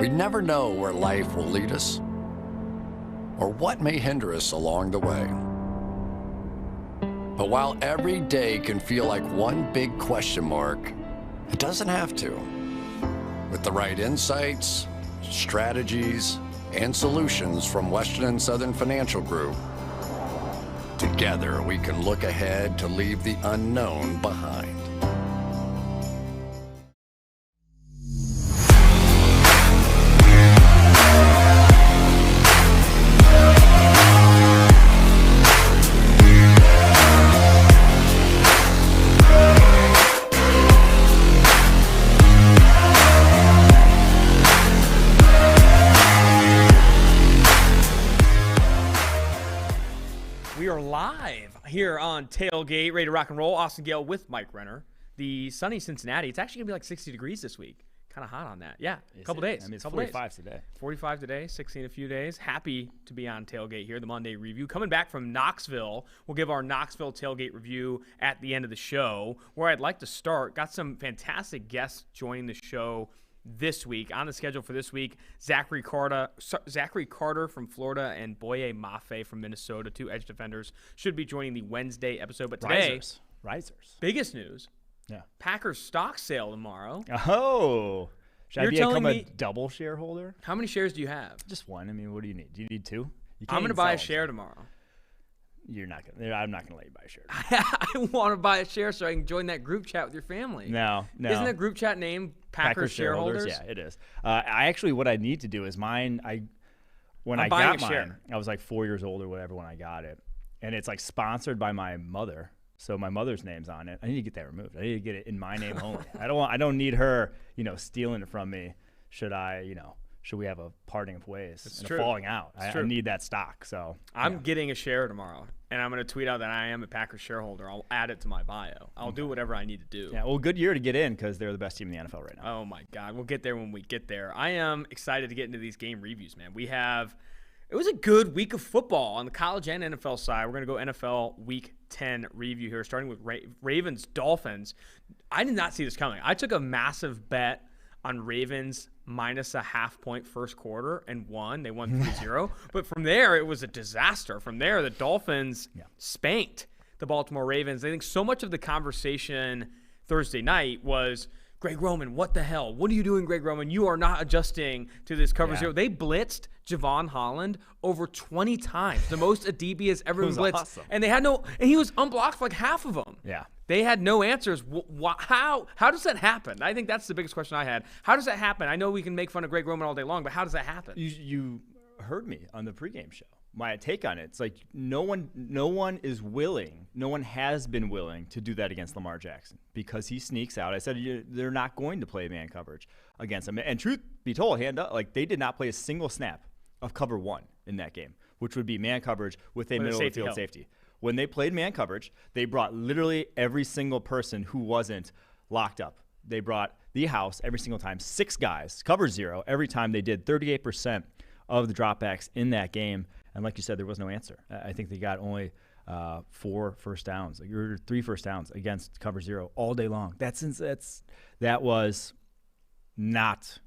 We never know where life will lead us or what may hinder us along the way. But while every day can feel like one big question mark, it doesn't have to. With the right insights, strategies, and solutions from Western and Southern Financial Group, together we can look ahead to leave the unknown behind. Here on Tailgate, ready to rock and roll. Austin Gayle with Mike Renner. The sunny Cincinnati. It's actually going to be like 60 degrees this week. Kind of hot on that. Yeah, a couple days. I mean, it's 45 today. 45 today, 60 in a few days. Happy to be on Tailgate here, the Monday review. Coming back from Knoxville, we'll give our Knoxville Tailgate review at the end of the show. Where I'd like to start, got some fantastic guests joining the show this week. On the schedule for this week, Zachary Carter from Florida and Boye Mafe from Minnesota, two edge defenders, should be joining the Wednesday episode. But today, Risers. Biggest news. Yeah. Packers stock sale tomorrow. Oh. Should You're I telling become me, a double shareholder? How many shares do you have? Just one. I mean, what do you need? Do you need two? I'm going to buy a share tomorrow. You're not going to. I'm not going to let you buy a share. I want to buy a share so I can join that group chat with your family. No. Isn't that group chat named Packers shareholders? Yeah, it is. What I need to do is mine. When I got mine, I was like 4 years old or whatever when I got it, and it's like sponsored by my mother, so my mother's name's on it. I need to get that removed. I need to get it in my name only. I don't need her, stealing it from me. Should we have a parting of ways and a falling out? I need that stock. So I'm getting a share tomorrow, and I'm going to tweet out that I am a Packers shareholder. I'll add it to my bio. I'll do whatever I need to do. Yeah, well, good year to get in because they're the best team in the NFL right now. Oh, my God. We'll get there when we get there. I am excited to get into these game reviews, man. It was a good week of football on the college and NFL side. We're going to go NFL Week 10 review here, starting with Ravens Dolphins. I did not see this coming. I took a massive bet on Ravens minus a half-point first quarter and won. They won 3-0. But from there, it was a disaster. From there, the Dolphins spanked the Baltimore Ravens. I think so much of the conversation Thursday night was, Greg Roman, what the hell? What are you doing, Greg Roman? You are not adjusting to this cover zero. They blitzed Javon Holland over 20 times, the most a DB has ever been blitzed. Awesome. And he was unblocked for like half of them. Yeah. They had no answers. How does that happen? I think that's the biggest question I had. How does that happen? I know we can make fun of Greg Roman all day long, but how does that happen? You heard me on the pregame show. My take on it, it's like no one has been willing to do that against Lamar Jackson because he sneaks out. I said they're not going to play man coverage against him. And truth be told, they did not play a single snap of cover one in that game, which would be man coverage with a middle of the field safety. When they played man coverage, they brought literally every single person who wasn't locked up. They brought the house every single time, 6 guys, cover zero, every time they did 38% of the dropbacks in that game. And like you said, there was no answer. I think they got only 4 first downs, or 3 first downs against cover zero all day long. That was not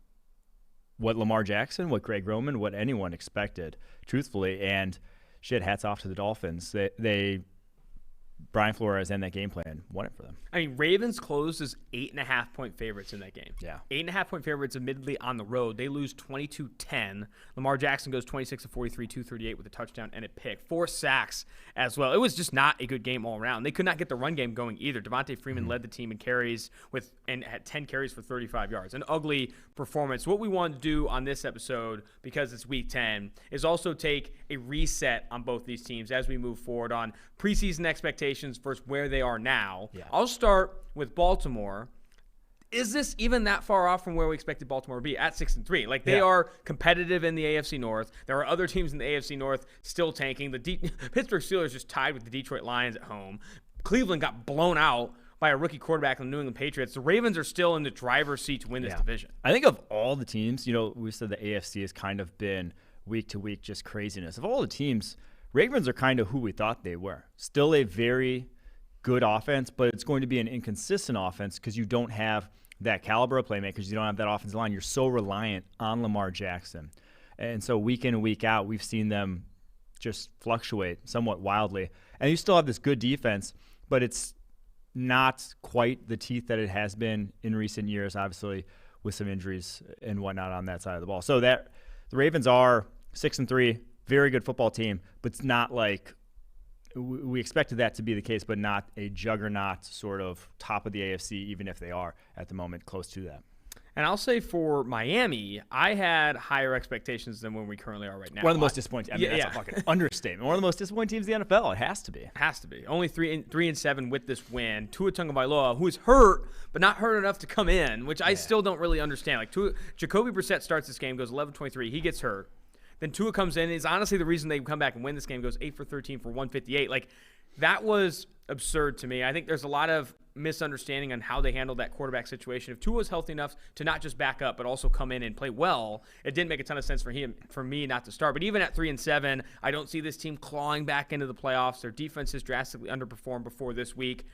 what Lamar Jackson, what Greg Roman, what anyone expected, truthfully. And shit, hats off to the Dolphins. Brian Flores and that game plan won it for them. I mean, Ravens closed as 8.5-point favorites in that game. Yeah. 8.5-point favorites, admittedly, on the road. They lose 22-10. Lamar Jackson goes 26 of 43, 238 with a touchdown and a pick. 4 sacks as well. It was just not a good game all around. They could not get the run game going either. Devontae Freeman led the team in carries and had 10 carries for 35 yards. An ugly performance. What we want to do on this episode, because it's Week 10, is also take a reset on both these teams as we move forward on preseason expectations versus where they are now. Yeah. I'll start with Baltimore. Is this even that far off from where we expected Baltimore to be at 6-3? Like, they are competitive in the AFC North. There are other teams in the AFC North still tanking. The Pittsburgh Steelers just tied with the Detroit Lions at home. Cleveland got blown out by a rookie quarterback in the New England Patriots. The Ravens are still in the driver's seat to win this division. I think of all the teams, we said the AFC has kind of been week to week just craziness. Of all the teams, Ravens are kind of who we thought they were. Still a very good offense, but it's going to be an inconsistent offense because you don't have that caliber of playmakers. You don't have that offensive line. You're so reliant on Lamar Jackson. And so week in and week out, we've seen them just fluctuate somewhat wildly. And you still have this good defense, but it's not quite the teeth that it has been in recent years, obviously, with some injuries and whatnot on that side of the ball. So that the Ravens are 6-3, very good football team, but it's not like we expected that to be the case, but not a juggernaut sort of top of the AFC, even if they are at the moment close to that. And I'll say for Miami, I had higher expectations than when we currently are right now. One of the most disappointing. I mean, that's a fucking understatement. One of the most disappointing teams in the NFL. It has to be. Has to be. Only 3-7 with this win. Tua Tagovailoa, who is hurt, but not hurt enough to come in, which I still don't really understand. Like Jacoby Brissett starts this game, goes 11-23. He gets hurt. Then Tua comes in. Is honestly the reason they come back and win this game. Goes 8 for 13 for 158. Like, that was absurd to me. I think there's a lot of misunderstanding on how they handled that quarterback situation. If Tua was healthy enough to not just back up but also come in and play well, it didn't make a ton of sense for me not to start. But even at 3-7, I don't see this team clawing back into the playoffs. Their defense has drastically underperformed before this week.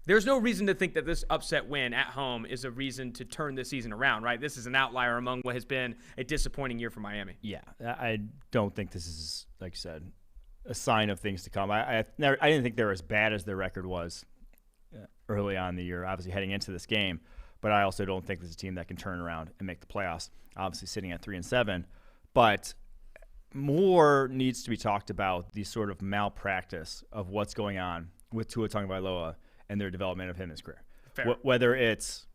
There's no reason to think that this upset win at home is a reason to turn this season around, right? This is an outlier among what has been a disappointing year for Miami. Yeah, I don't think this is, like you said, a sign of things to come. I didn't think they were as bad as their record was early on in the year, obviously heading into this game, but I also don't think this is a team that can turn around and make the playoffs, obviously sitting at 3-7. But more needs to be talked about the sort of malpractice of what's going on with Tua Tagovailoa and their development of him in his career. Whether it's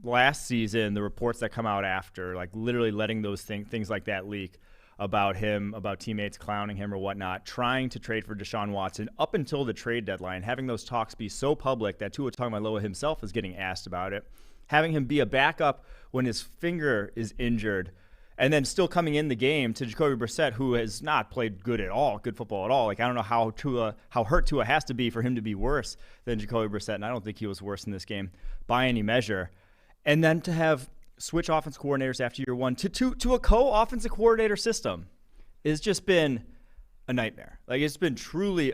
last season, the reports that come out after, like literally letting those things like that leak about him, about teammates clowning him or whatnot, trying to trade for Deshaun Watson up until the trade deadline, having those talks be so public that Tua Tagovailoa himself is getting asked about it, having him be a backup when his finger is injured, and then still coming in the game to Jacoby Brissett, who has not played good football at all. Like, I don't know how hurt Tua has to be for him to be worse than Jacoby Brissett, and I don't think he was worse in this game by any measure. And then to have switch offense coordinators after year one to a co-offensive coordinator system has just been a nightmare. Like, it's been truly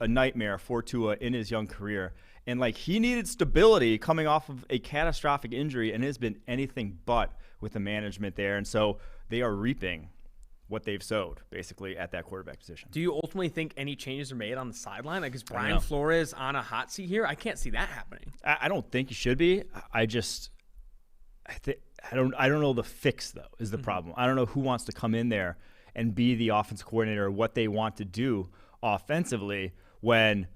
a nightmare for Tua in his young career. And like, he needed stability coming off of a catastrophic injury, and it has been anything but with the management there. And so they are reaping what they've sowed, basically, at that quarterback position. Do you ultimately think any changes are made on the sideline? Like, is Brian Flores on a hot seat here? I can't see that happening. I don't think he should be. I don't know the fix, though, is the problem. I don't know who wants to come in there and be the offensive coordinator, what they want to do offensively, when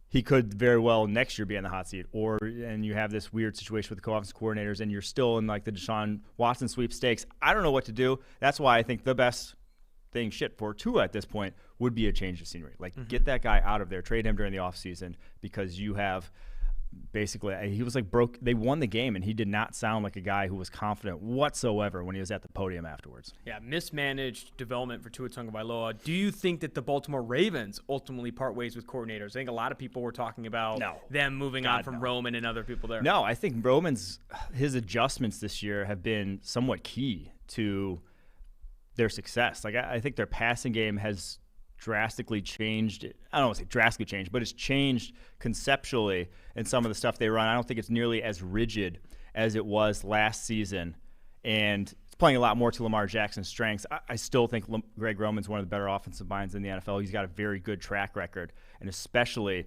he could very well next year be on the hot seat. And you have this weird situation with the co-offensive coordinators, and you're still in like the Deshaun Watson sweepstakes. I don't know what to do. That's why I think the best thing for Tua at this point would be a change of scenery. Like, get that guy out of there, trade him during the offseason, because you have basically, he was like broke. They won the game, and he did not sound like a guy who was confident whatsoever when he was at the podium afterwards. Yeah, mismanaged development for Tua Tagovailoa. Do you think that the Baltimore Ravens ultimately part ways with coordinators? I think a lot of people were talking about them moving on from Roman and other people there. No, I think his adjustments this year have been somewhat key to their success. Like, I think their passing game has drastically changed. I don't want to say drastically changed, but it's changed conceptually in some of the stuff they run. I don't think it's nearly as rigid as it was last season, and it's playing a lot more to Lamar Jackson's strengths. I still think Greg Roman's one of the better offensive minds in the NFL. He's got a very good track record, and especially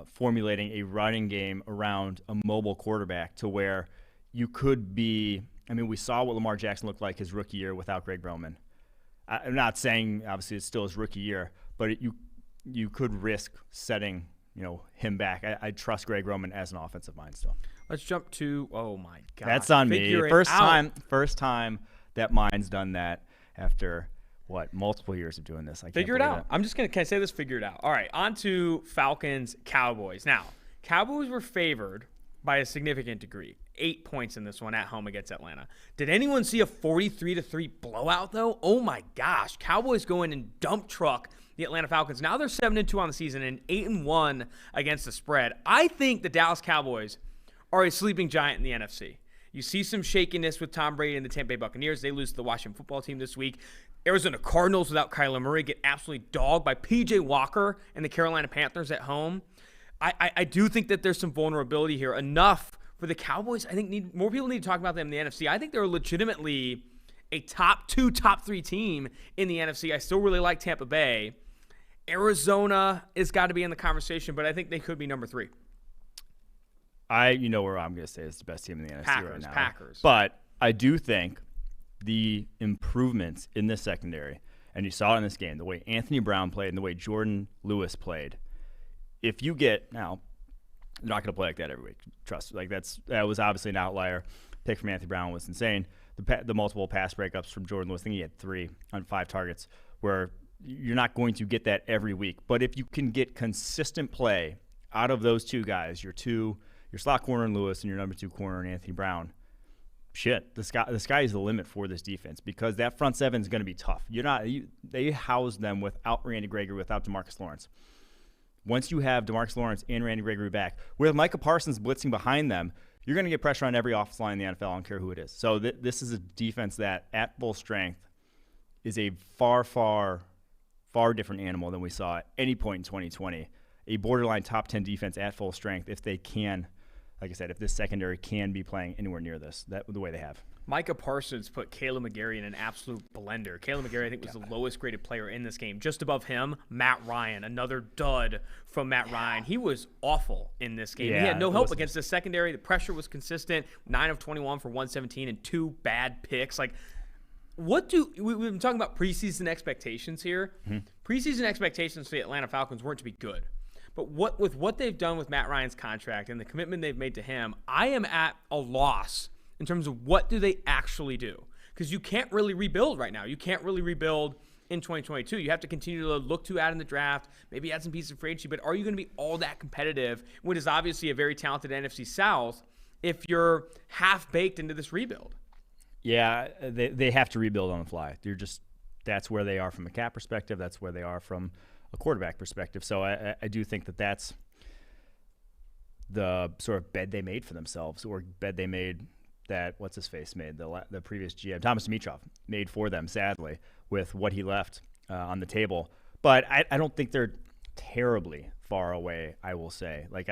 formulating a running game around a mobile quarterback to where you could be – I mean, we saw what Lamar Jackson looked like his rookie year without Greg Roman. I'm not saying, obviously, it's still his rookie year, but you could risk setting him back. I trust Greg Roman as an offensive mind still. Let's jump to, oh my God. That's on me. First time that mine's done that after, multiple years of doing this. Figure it out. Can I say this? Figure it out. All right, on to Falcons, Cowboys. Now, Cowboys were favored by a significant degree. 8 points in this one at home against Atlanta. Did anyone see a 43-3 blowout, though? Oh, my gosh. Cowboys go in and dump truck the Atlanta Falcons. Now they're 7-2 on the season and 8-1 against the spread. I think the Dallas Cowboys are a sleeping giant in the NFC. You see some shakiness with Tom Brady and the Tampa Bay Buccaneers. They lose to the Washington football team this week. Arizona Cardinals without Kyler Murray get absolutely dogged by P.J. Walker and the Carolina Panthers at home. I do think that there's some vulnerability here, enough For the Cowboys, I think more people need to talk about them in the NFC. I think they're legitimately a top 2, top 3 team in the NFC. I still really like Tampa Bay. Arizona has got to be in the conversation, but I think they could be number 3. You know where I'm going to say is the best team in the NFC right now. Packers. But I do think the improvements in the secondary, and you saw it in this game, the way Anthony Brown played and the way Jordan Lewis played. If you get now, they're not going to play like that every week. Trust. Like that was obviously an outlier. Pick from Anthony Brown was insane. The multiple pass breakups from Jordan Lewis, I think he had 3 on 5 targets, where you're not going to get that every week. But if you can get consistent play out of those 2 guys, your slot corner in Lewis and your number 2 corner in Anthony Brown, the sky is the limit for this defense, because that front 7 is going to be tough. They house them without Randy Gregory, without DeMarcus Lawrence. Once you have DeMarcus Lawrence and Randy Gregory back, with Micah Parsons blitzing behind them, you're going to get pressure on every offensive line in the NFL. I don't care who it is. So this is a defense that, at full strength, is a far, far, far different animal than we saw at any point in 2020. A borderline top 10 defense at full strength, if they can, like I said, if this secondary can be playing anywhere near this, the way they have. Micah Parsons put Caleb McGarry in an absolute blender. Caleb McGarry, I think, was the lowest graded player in this game. Just above him, Matt Ryan, another dud from Matt Ryan. He was awful in this game. He had no help against the secondary. The pressure was consistent. 9 of 21 for 117 and 2 bad picks. Like, we've been talking about preseason expectations here. Mm-hmm. Preseason expectations for the Atlanta Falcons weren't to be good. But with what they've done with Matt Ryan's contract and the commitment they've made to him, I am at a loss in terms of what do they actually do. Because you can't really rebuild right now. You can't really rebuild in 2022. You have to continue to look to add in the draft, maybe add some pieces of free agency, but are you going to be all that competitive, which is obviously a very talented NFC South, if you're half-baked into this rebuild? Yeah, they have to rebuild on the fly. That's where they are from a cap perspective. That's where they are from a quarterback perspective. So I do think that's the sort of bed they made for themselves, or bed they made that what's-his-face made, the previous GM, Thomas Dimitroff, made for them, sadly, with what he left on the table. But I don't think they're terribly far away, I will say. Like,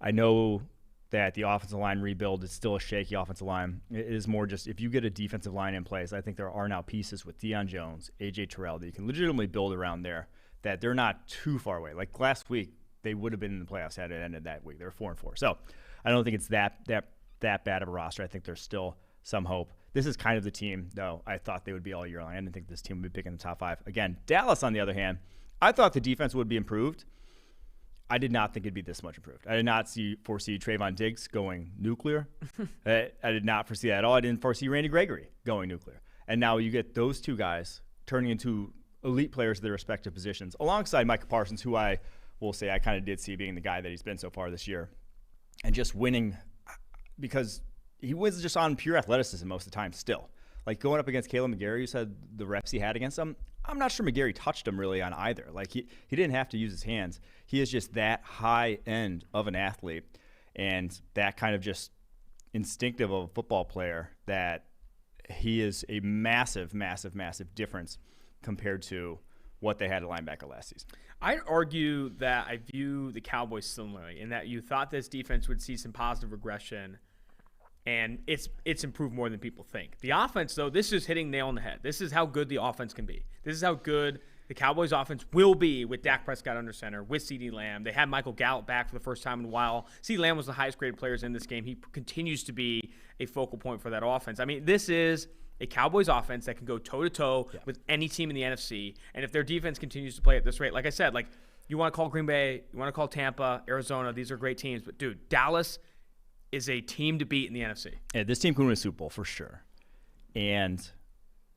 I know that the offensive line rebuild is still a shaky offensive line. It is more just, if you get a defensive line in place, I think there are now pieces with Deion Jones, A.J. Terrell, that you can legitimately build around there, that they're not too far away. Like last week, they would have been in the playoffs had it ended that week. They were 4-4. So I don't think it's that bad of a roster. I think there's still some hope. This is kind of the team, though, I thought they would be all year long. I didn't think this team would be picking the top 5. Again, Dallas, on the other hand, I thought the defense would be improved. I did not think it'd be this much improved. I did not foresee Trayvon Diggs going nuclear. I did not foresee that at all. I didn't foresee Randy Gregory going nuclear. And now you get those 2 guys turning into elite players at their respective positions, alongside Micah Parsons, who I will say I kind of did see being the guy that he's been so far this year, and just winning because he was just on pure athleticism most of the time still. Like going up against Caleb McGarry, who said the reps he had against him, I'm not sure McGarry touched him really on either. Like he didn't have to use his hands. He is just that high end of an athlete and that kind of just instinctive of a football player that he is a massive, massive, massive difference compared to what they had at linebacker last season. I'd argue that I view the Cowboys similarly in that you thought this defense would see some positive regression, and it's improved more than people think. The offense, though, this is hitting nail on the head. This is how good the offense can be. This is how good the Cowboys offense will be with Dak Prescott under center, with CeeDee Lamb. They had Michael Gallup back for the first time in a while. CeeDee Lamb was the highest graded player in this game. He continues to be a focal point for that offense. I mean, this is a Cowboys offense that can go toe-to-toe with any team in the NFC. And if their defense continues to play at this rate, like I said, like you want to call Green Bay, you want to call Tampa, Arizona, these are great teams. But, dude, Dallas is a team to beat in the NFC. Yeah, this team can win a Super Bowl for sure. And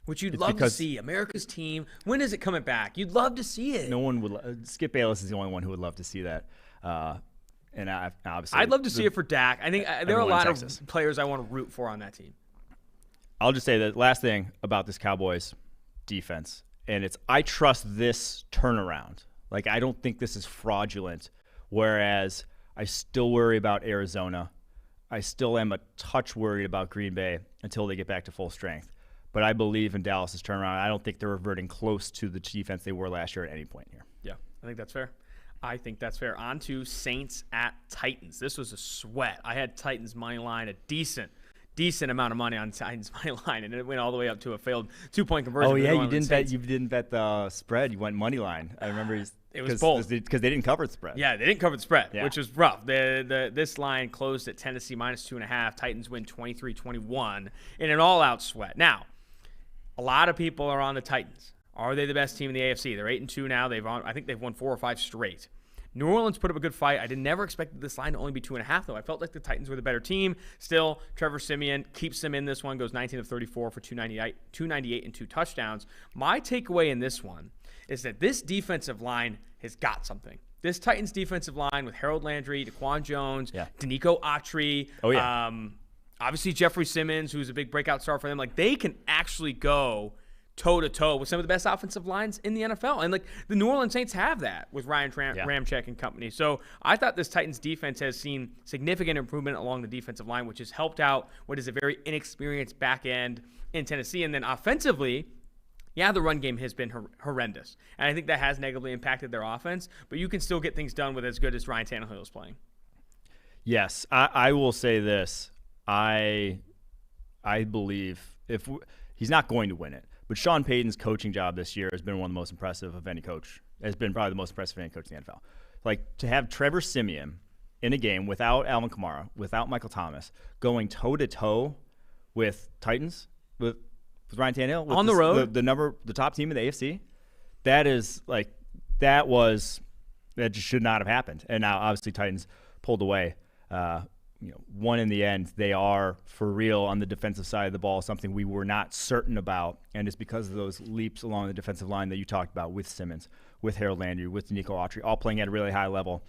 which you'd love to see. America's team. When is it coming back? You'd love to see it. No one would. Skip Bayless is the only one who would love to see that. And obviously, I'd love to see it for Dak. I think there are a lot of players I want to root for on that team. I'll just say that last thing about this Cowboys defense, and it's I trust this turnaround. Like, I don't think this is fraudulent, whereas I still worry about Arizona. I still am a touch worried about Green Bay until they get back to full strength. But I believe in Dallas's turnaround. I don't think they're reverting close to the defense they were last year at any point here. Yeah, I think that's fair. I think that's fair. On to Saints at Titans. This was a sweat. I had Titans money line, a decent amount of money on Titans money line, and it went all the way up to a failed 2-point conversion. Oh yeah, you didn't bet the spread. You went money line. I remember it was bold because they didn't cover the spread. Yeah, they didn't cover the spread, which was rough. This line closed at Tennessee -2.5. Titans win 23-21 in an all-out sweat. Now, a lot of people are on the Titans. Are they the best team in the AFC? They're 8-2 now. I think they've won 4 or 5 straight. New Orleans put up a good fight. I never expected this line to only be 2.5, though. I felt like the Titans were the better team. Still, Trevor Siemian keeps them in this one, goes 19 of 34 for 298 and 2 touchdowns. My takeaway in this one is that this defensive line has got something. This Titans defensive line with Harold Landry, Daquan Jones, Danico Autry, obviously Jeffrey Simmons, who's a big breakout star for them. Like, they can actually go toe-to-toe with some of the best offensive lines in the NFL. And, like, the New Orleans Saints have that with Ryan Ramczyk and company. So I thought this Titans defense has seen significant improvement along the defensive line, which has helped out what is a very inexperienced back end in Tennessee. And then offensively, the run game has been horrendous. And I think that has negatively impacted their offense. But you can still get things done with as good as Ryan Tannehill is playing. Yes, I will say this. I believe he's not going to win it. But Sean Payton's coaching job this year has been one of the most impressive of any coach. Has been probably the most impressive of any coach in the NFL. Like, to have Trevor Siemian in a game without Alvin Kamara, without Michael Thomas, going toe-to-toe with Titans, with Ryan Tannehill. On the road. The top team in the AFC. That just should not have happened. And now, obviously, Titans pulled away. One in the end. They are for real on the defensive side of the ball, something we were not certain about, and it's because of those leaps along the defensive line that you talked about with Simmons, with Harold Landry, with Danico Autry, all playing at a really high level.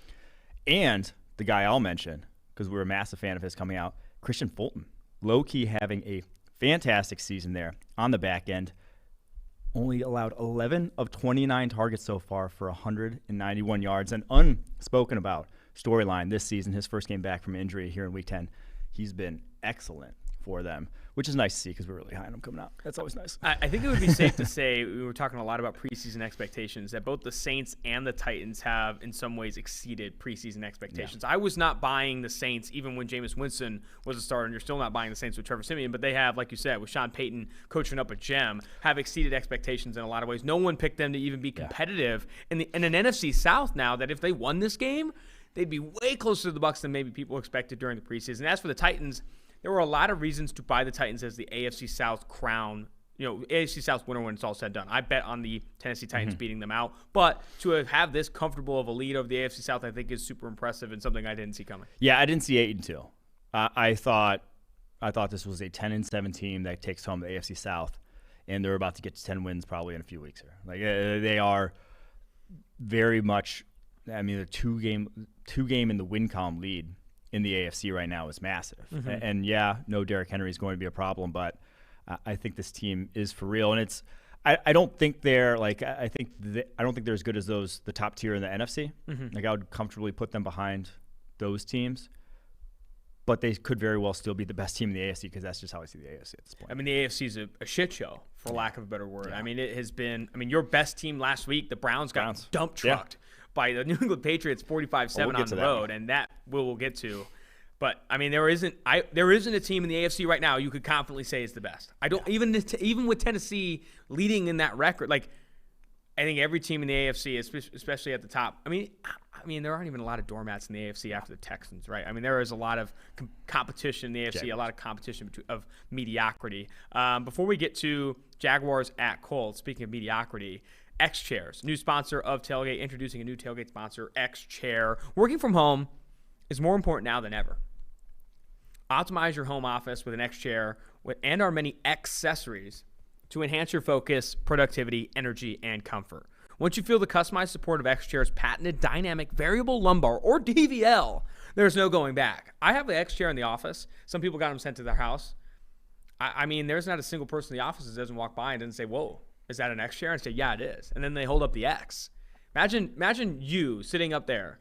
And the guy I'll mention, because we're a massive fan of his coming out, Christian Fulton, low-key having a fantastic season there on the back end. Only allowed 11 of 29 targets so far for 191 yards. An unspoken about storyline this season, his first game back from injury here in Week 10. He's been excellent for them, which is nice to see because we're really high on him coming out. That's always nice. I think it would be safe to say, we were talking a lot about preseason expectations, that both the Saints and the Titans have in some ways exceeded preseason expectations. I was not buying the Saints even when Jameis Winston was a starter, and you're still not buying the Saints with Trevor Siemian, but they have, like you said, with Sean Payton coaching up a gem, have exceeded expectations in a lot of ways. No one picked them to even be competitive in an NFC South now, that if they won this game, they'd be way closer to the Bucs than maybe people expected during the preseason. As for the Titans, there were a lot of reasons to buy the Titans as the AFC South crown, AFC South winner when it's all said and done. I bet on the Tennessee Titans beating them out. But to have this comfortable of a lead over the AFC South, I think is super impressive and something I didn't see coming. Yeah, I didn't see 8-2. I thought this was a 10-7 team that takes home the AFC South, and they're about to get to 10 wins probably in a few weeks here. Like, they are very much. I mean, the two game in the win column lead in the AFC right now is massive. And no Derrick Henry is going to be a problem, but I think this team is for real. And I don't think they're like, I don't think they're as good as the top tier in the NFC. Like, I would comfortably put them behind those teams, but they could very well still be the best team in the AFC because that's just how I see the AFC at this point. I mean, the AFC is a shit show, for lack of a better word. I mean, it has been, your best team last week, the Browns got dump trucked by the New England Patriots 45-7 on the road, and that we'll get to. But I mean, there isn't a team in the AFC right now you could confidently say is the best. I don't even with Tennessee leading in that record. Like, I think every team in the AFC, especially at the top. I mean, there aren't even a lot of doormats in the AFC after the Texans, right? I mean, there is a lot of competition in the AFC, a lot of competition of mediocrity. Before we get to Jaguars at Colts, speaking of mediocrity, X Chairs, new sponsor of Tailgate, introducing a new tailgate sponsor, X Chair. Working from home is more important now than ever. Optimize your home office with an X Chair and our many accessories to enhance your focus, productivity, energy, and comfort. Once you feel the customized support of X Chair's patented dynamic variable lumbar, or DVL, there's no going back. I have the X Chair in the office. Some people got them sent to their house. I mean, there's not a single person in the office that doesn't walk by and doesn't say, whoa, is that an X Chair? And say, yeah, it is. And then they hold up the X. Imagine you sitting up there.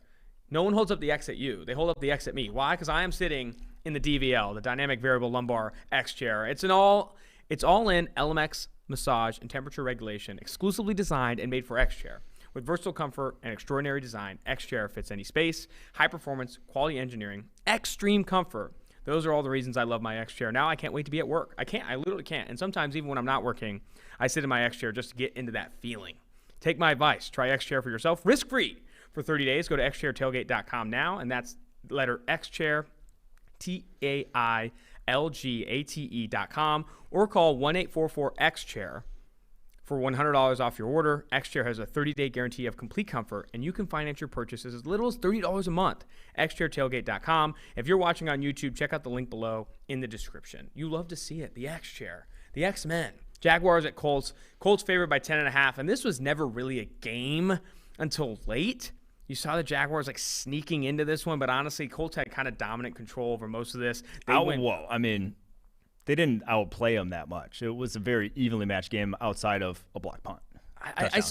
No one holds up the X at you. They hold up the X at me. Why? Because I am sitting in the DVL, the dynamic variable lumbar X Chair. It's all in LMX massage and temperature regulation, exclusively designed and made for X Chair. With versatile comfort and extraordinary design, X-Chair fits any space. High performance, quality engineering, extreme comfort. Those are all the reasons I love my X-Chair. Now I can't wait to be at work. I literally can't. And sometimes even when I'm not working, I sit in my X-Chair just to get into that feeling. Take my advice. Try X-Chair for yourself, risk-free for 30 days. Go to xchairtailgate.com now, and that's letter X-Chair, TAILGATE.com, or call 1-844-X-Chair for $100 off your order. X-Chair has a 30-day guarantee of complete comfort, and you can finance your purchases as little as $30 a month. xchairtailgate.com. If you're watching on YouTube, check out the link below in the description. You love to see it. The X-Chair, the X-Men. Jaguars at Colts. Colts favored by 10.5, and this was never really a game until late. You saw the Jaguars like sneaking into this one, but honestly, Colts had kind of dominant control over most of this. I mean, they didn't outplay them that much. It was a very evenly matched game outside of a block punt. I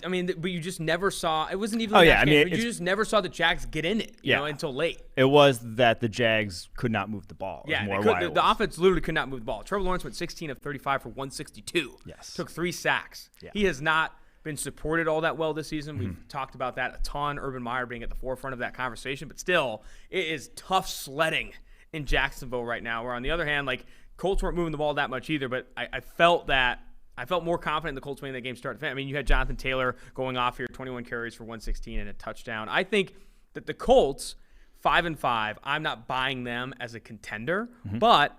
mean, but you just never saw. It wasn't even. You just never saw the Jags get in it. You know, until late. It was that the Jags could not move the ball. The offense literally could not move the ball. Trevor Lawrence went 16 of 35 for 162. Yes, took 3 sacks. Yeah. He has not been supported all that well this season. We've talked about that a ton. Urban Meyer being at the forefront of that conversation, but still, it is tough sledding in Jacksonville right now. Where on the other hand, like Colts weren't moving the ball that much either, but I felt more confident in the Colts winning that game start to finish. I mean, you had Jonathan Taylor going off here, 21 carries for 116 and a touchdown. I think that the Colts, 5-5, I'm not buying them as a contender, but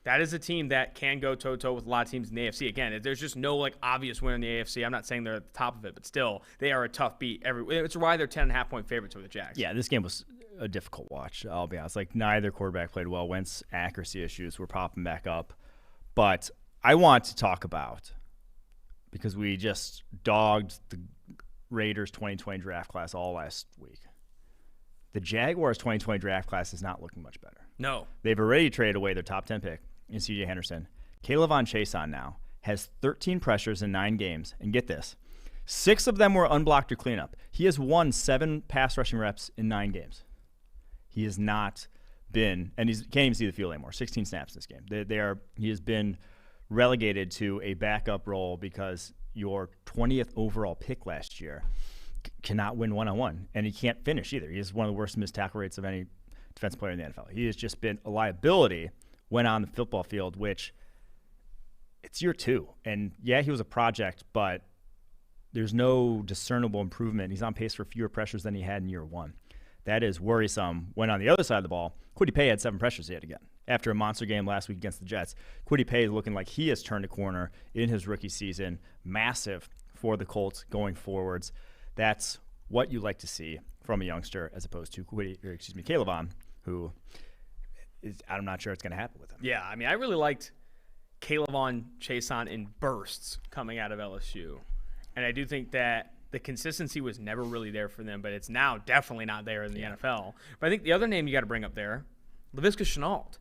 that is a team that can go toe-to-toe with a lot of teams in the AFC. Again, there's just no like obvious winner in the AFC. I'm not saying they're at the top of it, but still, they are a tough beat. It's why they're 10.5-point favorites over the Jags. Yeah, this game was a difficult watch, I'll be honest. Like, neither quarterback played well. Wentz accuracy issues were popping back up. But I want to talk about, because we just dogged the Raiders 2020 draft class all last week. The Jaguars 2020 draft class is not looking much better. No. They've already traded away their top 10 pick in C.J. Henderson. Kayvon Chason now has 13 pressures in 9 games. And get this, 6 of them were unblocked or cleanup. He has won 7 pass rushing reps in 9 games. He has not been, and he can't even see the field anymore, 16 snaps this game. He has been relegated to a backup role because your 20th overall pick last year cannot win one-on-one, and he can't finish either. He has one of the worst missed tackle rates of any defensive player in the NFL. He has just been a liability when on the football field, which it's year 2. And yeah, he was a project, but there's no discernible improvement. He's on pace for fewer pressures than he had in year 1. That is worrisome. When on the other side of the ball, Kwity Paye had 7 pressures yet again. After a monster game last week against the Jets, Kwity Paye is looking like he has turned a corner in his rookie season. Massive for the Colts going forwards. That's what you like to see from a youngster as opposed to Kayvon, who I'm not sure it's going to happen with him. Yeah, I mean, I really liked Kayvon Chason in bursts coming out of LSU. And I do think that the consistency was never really there for them, but it's now definitely not there in the NFL. But I think the other name you got to bring up there, Laviska Shenault.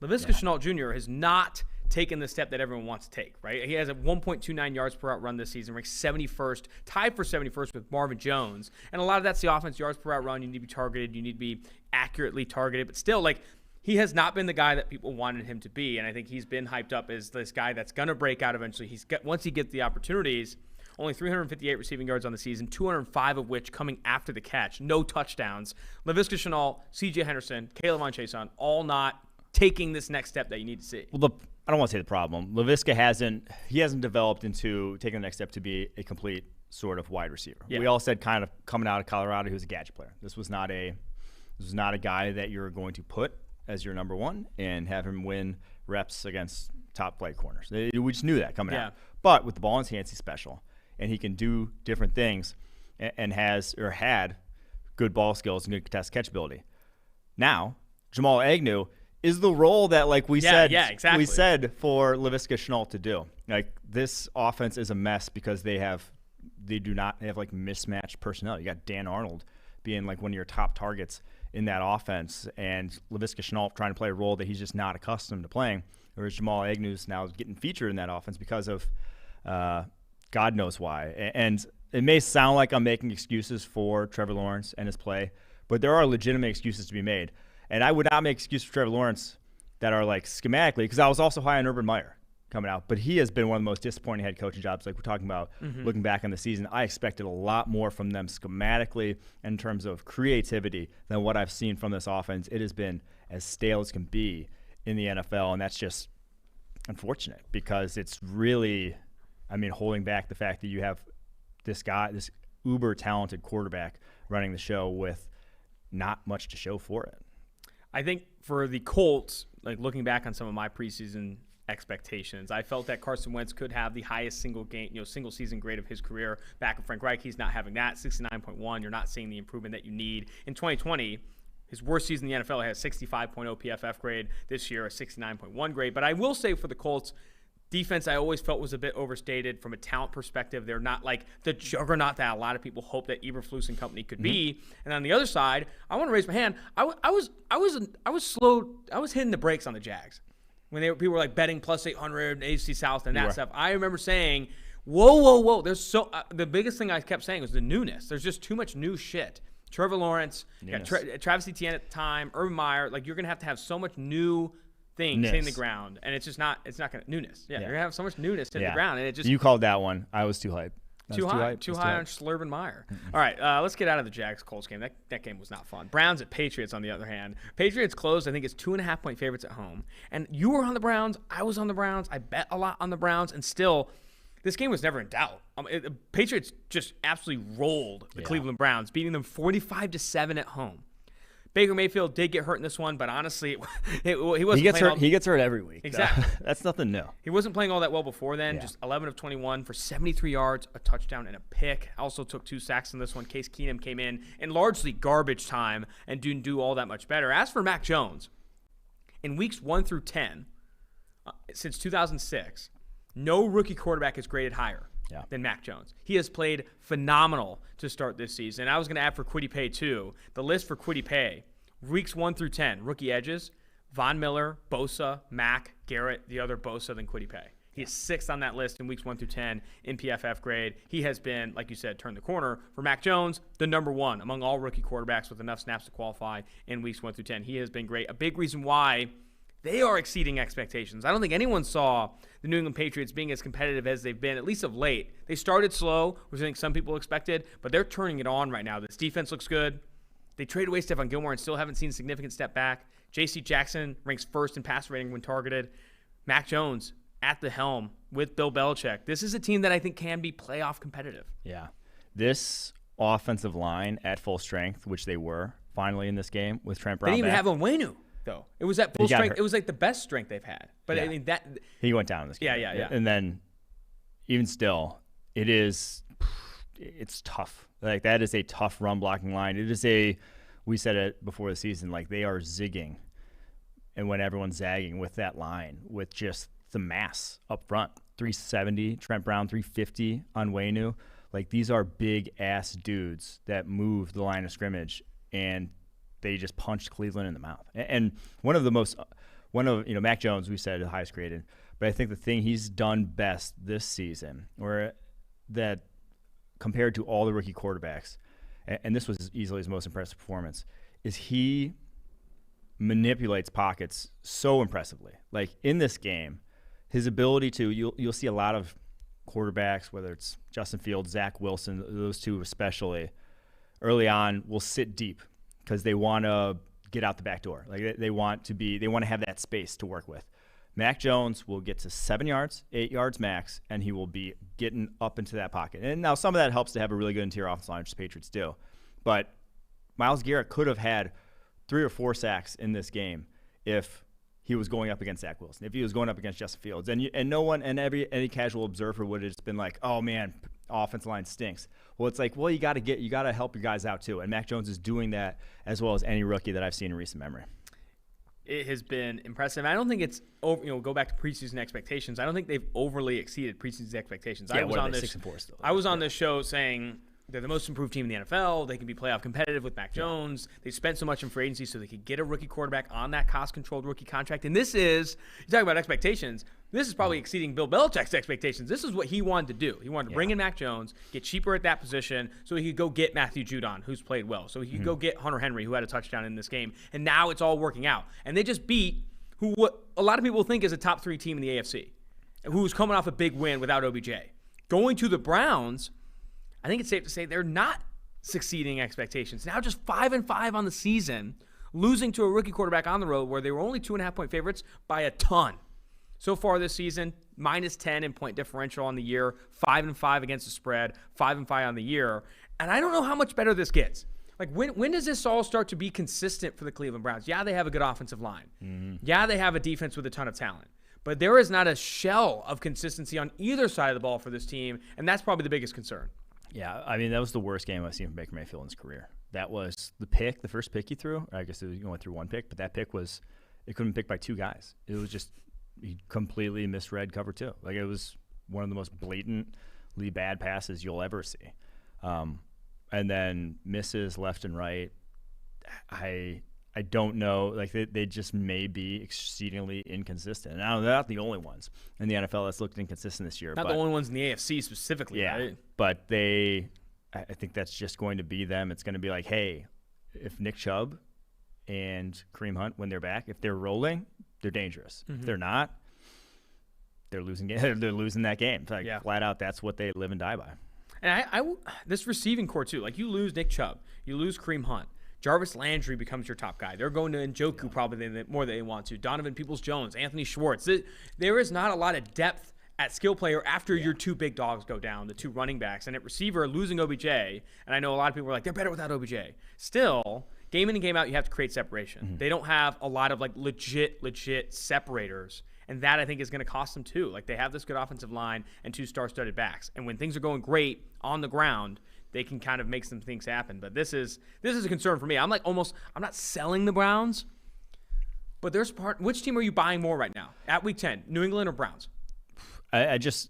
Laviska Shenault Jr. has not taken the step that everyone wants to take, right? He has a 1.29 yards per out run this season, ranked 71st, tied for 71st with Marvin Jones. And a lot of that's the offense, yards per out run. You need to be targeted. You need to be accurately targeted. But still, like, he has not been the guy that people wanted him to be. And I think he's been hyped up as this guy that's going to break out eventually. Once he gets the opportunities. Only 358 receiving yards on the season, 205 of which coming after the catch. No touchdowns. Laviska Shenault, C.J. Henderson, Kayvon Chason, all not taking this next step that you need to see. Well, I don't want to say the problem. Laviska hasn't developed into taking the next step to be a complete sort of wide receiver. Yeah. We all said kind of coming out of Colorado, he was a gadget player. This was not a guy that you're going to put as your number 1 and have him win reps against top flight corners. We just knew that coming out. But with the ball in his hands, he's special. And he can do different things and had good ball skills and good contest catchability. Now, Jamal Agnew is the role that, like we said for Laviska Shenault to do. Like, this offense is a mess because they do not have like mismatched personnel. You got Dan Arnold being like one of your top targets in that offense, and Laviska Shenault trying to play a role that he's just not accustomed to playing. Whereas Jamal Agnew's now getting featured in that offense because of God knows why. And it may sound like I'm making excuses for Trevor Lawrence and his play, but there are legitimate excuses to be made. And I would not make excuses for Trevor Lawrence that are like schematically, because I was also high on Urban Meyer. coming out. But he has been one of the most disappointing head coaching jobs. Like we're talking about looking back on the season, I expected a lot more from them schematically in terms of creativity than what I've seen from this offense. It has been as stale as can be in the NFL, and that's just unfortunate because it's really, holding back the fact that you have this guy, this uber talented quarterback running the show with not much to show for it. I think for the Colts, like looking back on some of my preseason expectations, I felt that Carson Wentz could have the highest single season grade of his career. Back in Frank Reich, he's not having that, 69.1. You're not seeing the improvement that you need. In 2020, his worst season in the NFL, has 65.0 PFF grade. This year, a 69.1 grade. But I will say for the Colts, defense I always felt was a bit overstated from a talent perspective. They're not like the juggernaut that a lot of people hope that Eberflus and company could be. And on the other side, I want to raise my hand. I was slow. I was hitting the brakes on the Jags when people were like betting plus 800 AFC South and that stuff. I remember saying, whoa. There's the biggest thing I kept saying was the newness. There's just too much new shit. Trevor Lawrence, Travis Etienne at the time, Urban Meyer. Like you're gonna have to have so much new things hitting the ground, and it's just not. It's not gonna newness. Yeah, you're gonna have so much newness hitting the ground, and it just. You called that one. I was too hyped. Too high on Slurb and Meyer. All right, let's get out of the Jags-Colts game. That game was not fun. Browns at Patriots, on the other hand. Patriots closed, I think it's 2.5-point favorites at home. And you were on the Browns. I was on the Browns. I bet a lot on the Browns. And still, this game was never in doubt. Patriots just absolutely rolled the Cleveland Browns, beating them 45-7 at home. Baker Mayfield did get hurt in this one, but honestly, he wasn't. He gets hurt every week. Exactly. That's nothing new. He wasn't playing all that well before then. Just 11 of 21 for 73 yards, a touchdown, and a pick. Also took 2 sacks in this one. Case Keenum came in largely garbage time and didn't do all that much better. As for Mac Jones, in weeks 1 through 10, since 2006, no rookie quarterback is graded higher than Mac Jones. He has played phenomenal to start this season. I was going to add for Kwity Paye, too. The list for Kwity Paye, weeks 1 through 10, rookie edges, Von Miller, Bosa, Mack, Garrett, the other Bosa than Kwity Paye. He is 6th on that list in weeks 1 through 10 in PFF grade. He has been, like you said, turned the corner. For Mac Jones, the number 1 among all rookie quarterbacks with enough snaps to qualify in weeks 1 through 10. He has been great. A big reason why they are exceeding expectations. I don't think anyone saw the New England Patriots being as competitive as they've been, at least of late. They started slow, which I think some people expected, but they're turning it on right now. This defense looks good. They traded away Stephon Gilmore and still haven't seen a significant step back. J.C. Jackson ranks 1st in pass rating when targeted. Mac Jones at the helm with Bill Belichick. This is a team that I think can be playoff competitive. Yeah. This offensive line at full strength, which they were finally in this game with Trent Brown. They didn't even have Onwenu, though. It was at full strength. It was like the best strength they've had. But I mean, he went down in this game. Yeah. And then even still, it's tough. Like that is a tough run blocking line. It is we said it before the season, like they are zigging and when everyone's zagging with that line with just the mass up front. 370, Trent Brown, 350 on Onwenu. Like these are big ass dudes that move the line of scrimmage and they just punched Cleveland in the mouth. And Mac Jones, we said the highest graded, but I think the thing he's done best this season, or that compared to all the rookie quarterbacks, and this was easily his most impressive performance, is he manipulates pockets so impressively. Like in this game, his ability to, you'll see a lot of quarterbacks, whether it's Justin Fields, Zach Wilson, those two especially, early on will sit deep because they want to get out the back door. Like they want to have that space to work with. Mac Jones will get to 7 yards, 8 yards max, and he will be getting up into that pocket. And now some of that helps to have a really good interior offensive line, which the Patriots do. But Myles Garrett could have had 3 or 4 sacks in this game if he was going up against Zach Wilson, if he was going up against Justin Fields. And no one, and any casual observer would have just been like, oh man, offensive line stinks. Well, it's like, well, you got to help your guys out too. And Mac Jones is doing that as well as any rookie that I've seen in recent memory. It has been impressive. I don't think it's over. Go back to preseason expectations. I don't think they've overly exceeded preseason expectations. Yeah, I was 6-4 still. I was on this show saying they're the most improved team in the NFL. They can be playoff competitive with Mac Jones. They spent so much in free agency so they could get a rookie quarterback on that cost-controlled rookie contract. And this is, you talk about expectations, this is probably exceeding Bill Belichick's expectations. This is what he wanted to do. He wanted to bring in Mac Jones, get cheaper at that position so he could go get Matthew Judon, who's played well. So he could go get Hunter Henry, who had a touchdown in this game. And now it's all working out. And they just beat who a lot of people think is a top 3 team in the AFC. who's coming off a big win without OBJ. Going to the Browns, I think it's safe to say they're not succeeding expectations. Now just 5-5 on the season, losing to a rookie quarterback on the road where they were only 2.5-point favorites by a ton. So far this season, -10 in point differential on the year, 5-5 against the spread, 5-5 on the year. And I don't know how much better this gets. Like, when does this all start to be consistent for the Cleveland Browns? Yeah, they have a good offensive line. Mm-hmm. Yeah, they have a defense with a ton of talent. But there is not a shell of consistency on either side of the ball for this team, and that's probably the biggest concern. Yeah, I mean, that was the worst game I've seen from Baker Mayfield in his career. That was the first pick he threw. I guess he went through one pick, but that pick was, it couldn't be picked by two guys. It was just, he completely misread cover two. Like, it was one of the most blatantly bad passes you'll ever see. And then misses left and right. I don't know. Like, they just may be exceedingly inconsistent. Now, they're not the only ones in the NFL that's looked inconsistent this year. Not the only ones in the AFC specifically, yeah, right? But I think that's just going to be them. It's going to be like, hey, if Nick Chubb and Kareem Hunt, when they're back, if they're rolling, they're dangerous. Mm-hmm. If they're not, they're losing that game. Like, yeah. Flat out, that's what they live and die by. And this receiving core, too. Like, you lose Nick Chubb. You lose Kareem Hunt. Jarvis Landry becomes your top guy. They're going to Njoku probably more than they want to. Donovan Peoples-Jones, Anthony Schwartz. There is not a lot of depth at skill player after your two big dogs go down, the two running backs. And at receiver, losing OBJ, and I know a lot of people are like, they're better without OBJ. Still, game in and game out, you have to create separation. Mm-hmm. They don't have a lot of like legit separators. And that, I think, is going to cost them, too. Like, they have this good offensive line and two star-studded backs. And when things are going great on the ground, they can kind of make some things happen. But this is a concern for me. I'm not selling the Browns, but there's which team are you buying more right now at week 10, New England or Browns? That's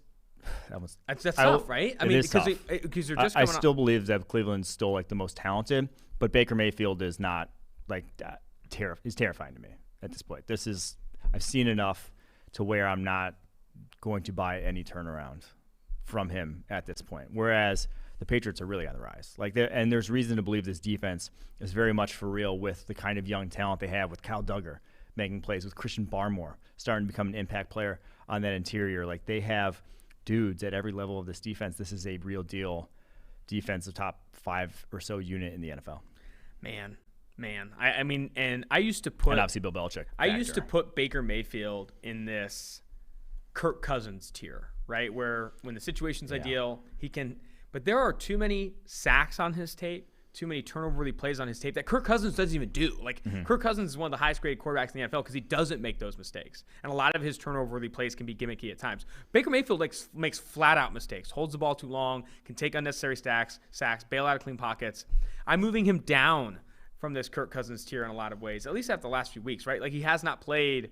tough, right? I mean, because they're just I still believe that Cleveland's still like the most talented, but Baker Mayfield is not like that. He's terrifying to me at this point. I've seen enough to where I'm not going to buy any turnaround from him at this point. Whereas the Patriots are really on the rise. And there's reason to believe this defense is very much for real with the kind of young talent they have, with Kyle Duggar making plays, with Christian Barmore starting to become an impact player on that interior. Like, they have dudes at every level of this defense. This is a real deal defensive top 5 or so unit in the NFL. Man. I mean, and I used to put... And obviously Bill Belichick. I used to put Baker Mayfield in this Kirk Cousins tier, right? Where when the situation's ideal, he can... But there are too many sacks on his tape, too many turnover-worthy plays on his tape that Kirk Cousins doesn't even do. Like, Kirk Cousins is one of the highest-graded quarterbacks in the NFL because he doesn't make those mistakes. And a lot of his turnover-worthy plays can be gimmicky at times. Baker Mayfield makes flat-out mistakes, holds the ball too long, can take unnecessary sacks, bail out of clean pockets. I'm moving him down from this Kirk Cousins tier in a lot of ways, at least after the last few weeks, right? Like, he has not played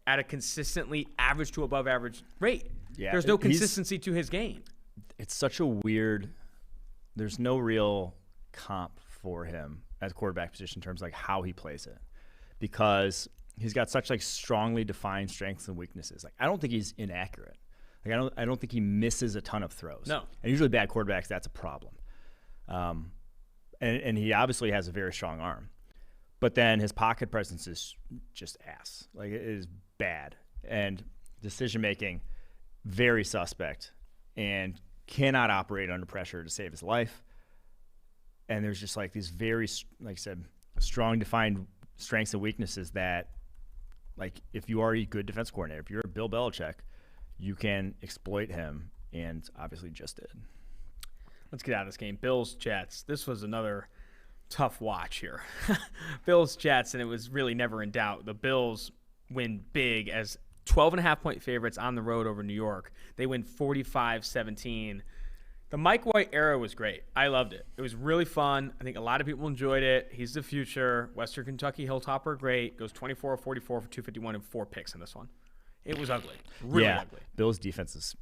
at a consistently average to above average rate. Yeah, there's no consistency to his game. It's such a weird – there's no real comp for him at the quarterback position in terms of like how he plays it, because he's got such like strongly defined strengths and weaknesses. Like, I don't think he's inaccurate. Like, I don't think he misses a ton of throws. No. And usually bad quarterbacks, that's a problem. And he obviously has a very strong arm. But then his pocket presence is just ass. Like, it is bad. And decision-making, very suspect. And cannot operate under pressure to save his life. And there's just like these very, like I said, strong defined strengths and weaknesses that, like, if you are a good defense coordinator, if you're a Bill Belichick, you can exploit him, and obviously just did. Let's get out of this game. Bills-Jets. This was another tough watch here. Bills-Jets, and it was really never in doubt. The Bills win big as 12.5-point favorites on the road over New York. They win 45-17. The Mike White era was great. I loved it. It was really fun. I think a lot of people enjoyed it. He's the future. Western Kentucky Hilltopper, great. Goes 24-44 for 251 and 4 picks in this one. It was ugly. Really ugly. Bills' defense is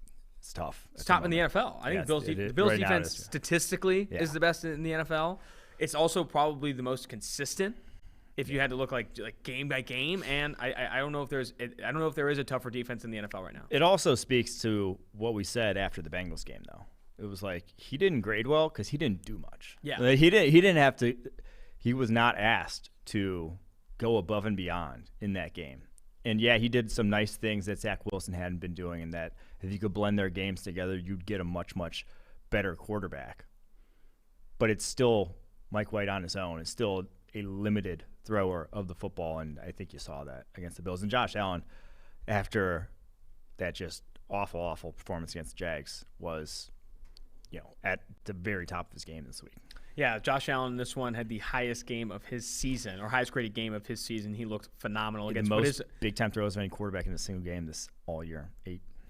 tough. It's top in the NFL. I think the Bills' defense statistically is the best in the NFL. It's also probably the most consistent if you had to look like game by game, and I don't know if there is a tougher defense in the NFL right now. It also speaks to what we said after the Bengals game, though. It was like he didn't grade well because he didn't do much. Yeah, like, he didn't have to. He was not asked to go above and beyond in that game, And yeah, he did some nice things that Zach Wilson hadn't been doing, and that if you could blend their games together, you'd get a much, much better quarterback. But it's still Mike White on his own. It's still a limited thrower of the football, and I think you saw that against the Bills. And Josh Allen, after that just awful, awful performance against the Jags, was, at the very top of his game this week. Yeah, Josh Allen in this one had the highest game of his season, or highest graded game of his season. He looked phenomenal against the most big-time throws of any quarterback in a single game this all year.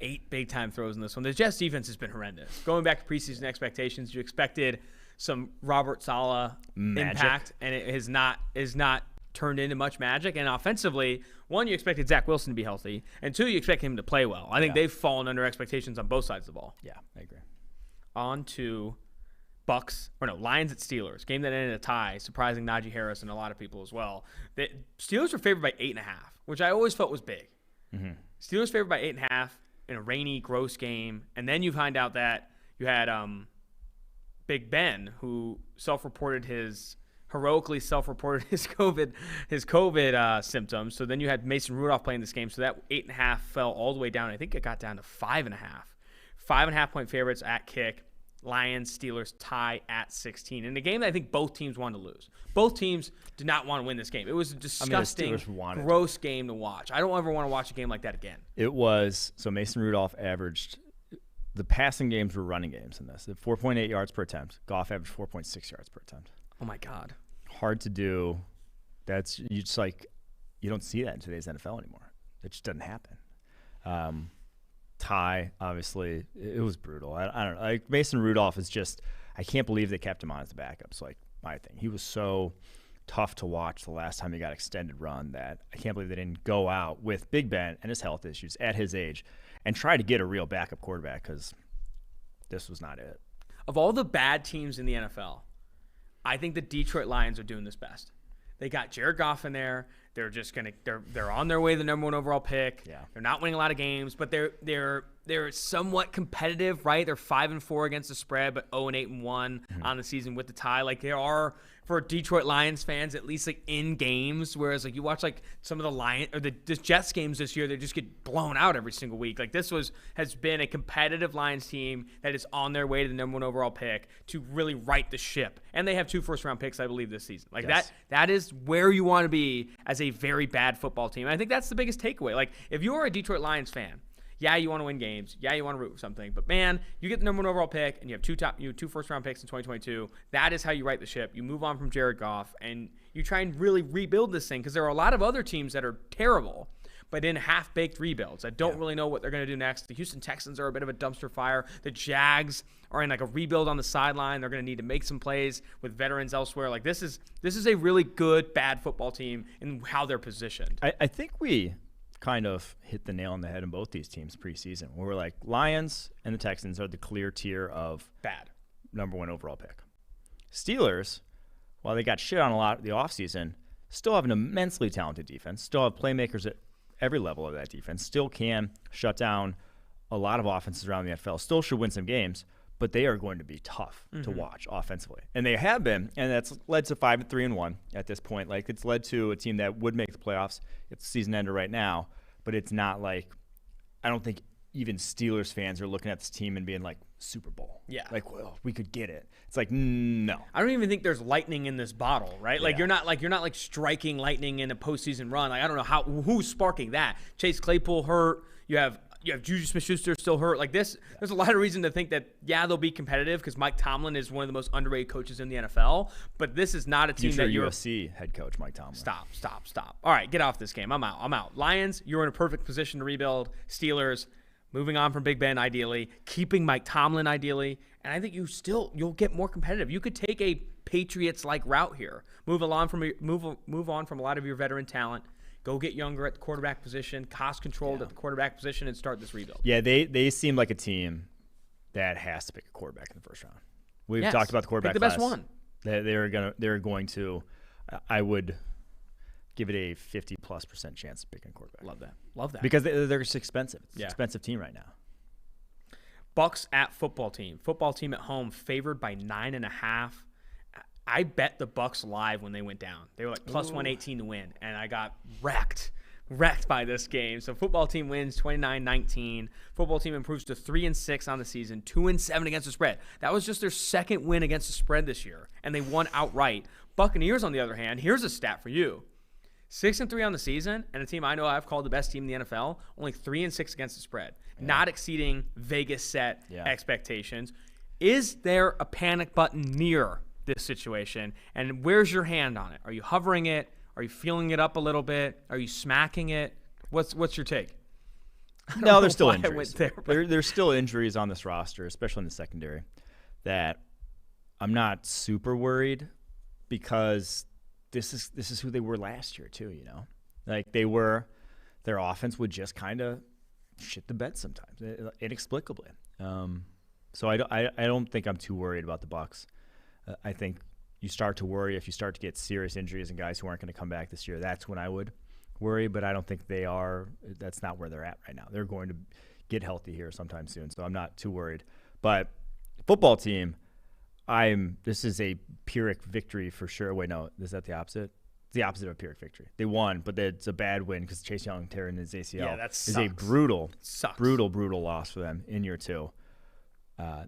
8 big-time throws in this one. The Jets defense has been horrendous. Going back to preseason expectations, you expected some Robert Saleh impact, and it is not turned into much magic. And offensively, one, you expected Zach Wilson to be healthy, and two, you expect him to play well. I think they've fallen under expectations on both sides of the ball. Yeah, I agree. On to Lions at Steelers. Game that ended in a tie, surprising Najee Harris and a lot of people as well. The Steelers were favored by 8.5, which I always felt was big. Mm-hmm. Steelers favored by 8.5 in a rainy, gross game, and then you find out that you had Big Ben, who heroically self-reported his COVID symptoms. So then you had Mason Rudolph playing this game, so that 8.5 fell all the way down. I think it got down to 5.5. 5.5-point favorites at kick. Lions, Steelers tie at 16. In a game that I think both teams wanted to lose. Both teams did not want to win this game. It was a disgusting, gross game to watch. I don't ever want to watch a game like that again. It was. So Mason Rudolph averaged, the passing games were running games in this. 4.8 yards per attempt. Goff averaged 4.6 yards per attempt. Oh, my God. Hard to do. You don't see that in today's NFL anymore. It just doesn't happen. Tie, obviously, it was brutal. I don't know. Like, Mason Rudolph is just, I can't believe they kept him on as the backup. So, my thing. He was so tough to watch the last time he got extended run that I can't believe they didn't go out with Big Ben and his health issues at his age and try to get a real backup quarterback, because this was not it. Of all the bad teams in the NFL, I think the Detroit Lions are doing this best. They got Jared Goff in there. They're just they're on their way to the number 1 overall pick. Yeah. They're not winning a lot of games, but they're somewhat competitive, right? They're 5-4 against the spread, but 0-8-1 on the season with the tie. Like, they are, for Detroit Lions fans, at least in games. Whereas you watch some of the Jets games this year, they just get blown out every single week. Like, this has been a competitive Lions team that is on their way to the number 1 overall pick to really right the ship. And they have 2 first-round picks, I believe, this season. Yes. That is where you want to be as a very bad football team. And I think that's the biggest takeaway. If you're a Detroit Lions fan, yeah, you want to win games. Yeah, you want to root for something. But, man, you get the number 1 overall pick, and you have 2 first-round picks in 2022. That is how you right the ship. You move on from Jared Goff, and you try and really rebuild this thing, because there are a lot of other teams that are terrible, but in half-baked rebuilds that don't really know what they're going to do next. The Houston Texans are a bit of a dumpster fire. The Jags are in a rebuild on the sideline. They're going to need to make some plays with veterans elsewhere. This is a really good, bad football team in how they're positioned. I think we kind of hit the nail on the head in both these teams preseason, where we're Lions and the Texans are the clear tier of bad number 1 overall pick. Steelers, while they got shit on a lot the offseason, still have an immensely talented defense, still have playmakers at every level of that defense, still can shut down a lot of offenses around the NFL, still should win some games, but they are going to be tough to watch offensively. And they have been, and that's led to 5-3-1 at this point. It's led to a team that would make the playoffs if the season ended right now, but it's not I don't think even Steelers fans are looking at this team and being Super Bowl. Yeah. Well, we could get it. It's no. I don't even think there's lightning in this bottle, right? You're not striking lightning in a postseason run. I don't know who's sparking that. Chase Claypool hurt. You have Juju Smith-Schuster still hurt. There's a lot of reason to think that, they'll be competitive, because Mike Tomlin is one of the most underrated coaches in the NFL. But this is not a team that you're – USC head coach Mike Tomlin. Stop. All right, get off this game. I'm out. Lions, you're in a perfect position to rebuild. Steelers, moving on from Big Ben ideally, keeping Mike Tomlin ideally. And I think you'll get more competitive. You could take a Patriots-like route here. Move on from a lot of your veteran talent. Go get younger at the quarterback position, cost-controlled at the quarterback position, and start this rebuild. Yeah, they seem like a team that has to pick a quarterback in the first round. We've talked about the quarterback pick the best one. They're going to. I would give it a 50+% chance of picking a quarterback. Love that. Because they're just expensive. It's an expensive team right now. Bucks at football team. Football team at home favored by 9.5. I bet the Bucks live when they went down. They were +118 to win, and I got wrecked wrecked by this game. So football team wins 29-19. Football team improves to 3-6 on the season, 2-7 against the spread. That was just their second win against the spread this year, and they won outright. Buccaneers, on the other hand, here's a stat for you. 6-3 on the season, and a team I know I've called the best team in the NFL, only 3-6 against the spread, not exceeding Vegas set expectations. Is there a panic button near this situation, and where's your hand on it? Are you hovering it? Are you feeling it up a little bit? Are you smacking it? What's your take? No, there's still injuries. There's still injuries on this roster, especially in the secondary, that I'm not super worried because this is who they were last year too, you know? Like their offense would just kind of shit the bed sometimes, inexplicably. So I don't think I'm too worried about the Bucs. I think you start to worry if you start to get serious injuries and guys who aren't going to come back this year. That's when I would worry, but I don't think they are. That's not where they're at right now. They're going to get healthy here sometime soon, so I'm not too worried. But football team, this is a Pyrrhic victory for sure. Wait, no, is that the opposite? It's the opposite of a Pyrrhic victory. They won, but it's a bad win because Chase Young tearing his ACL. Yeah, that sucks. Is a brutal loss for them in year two.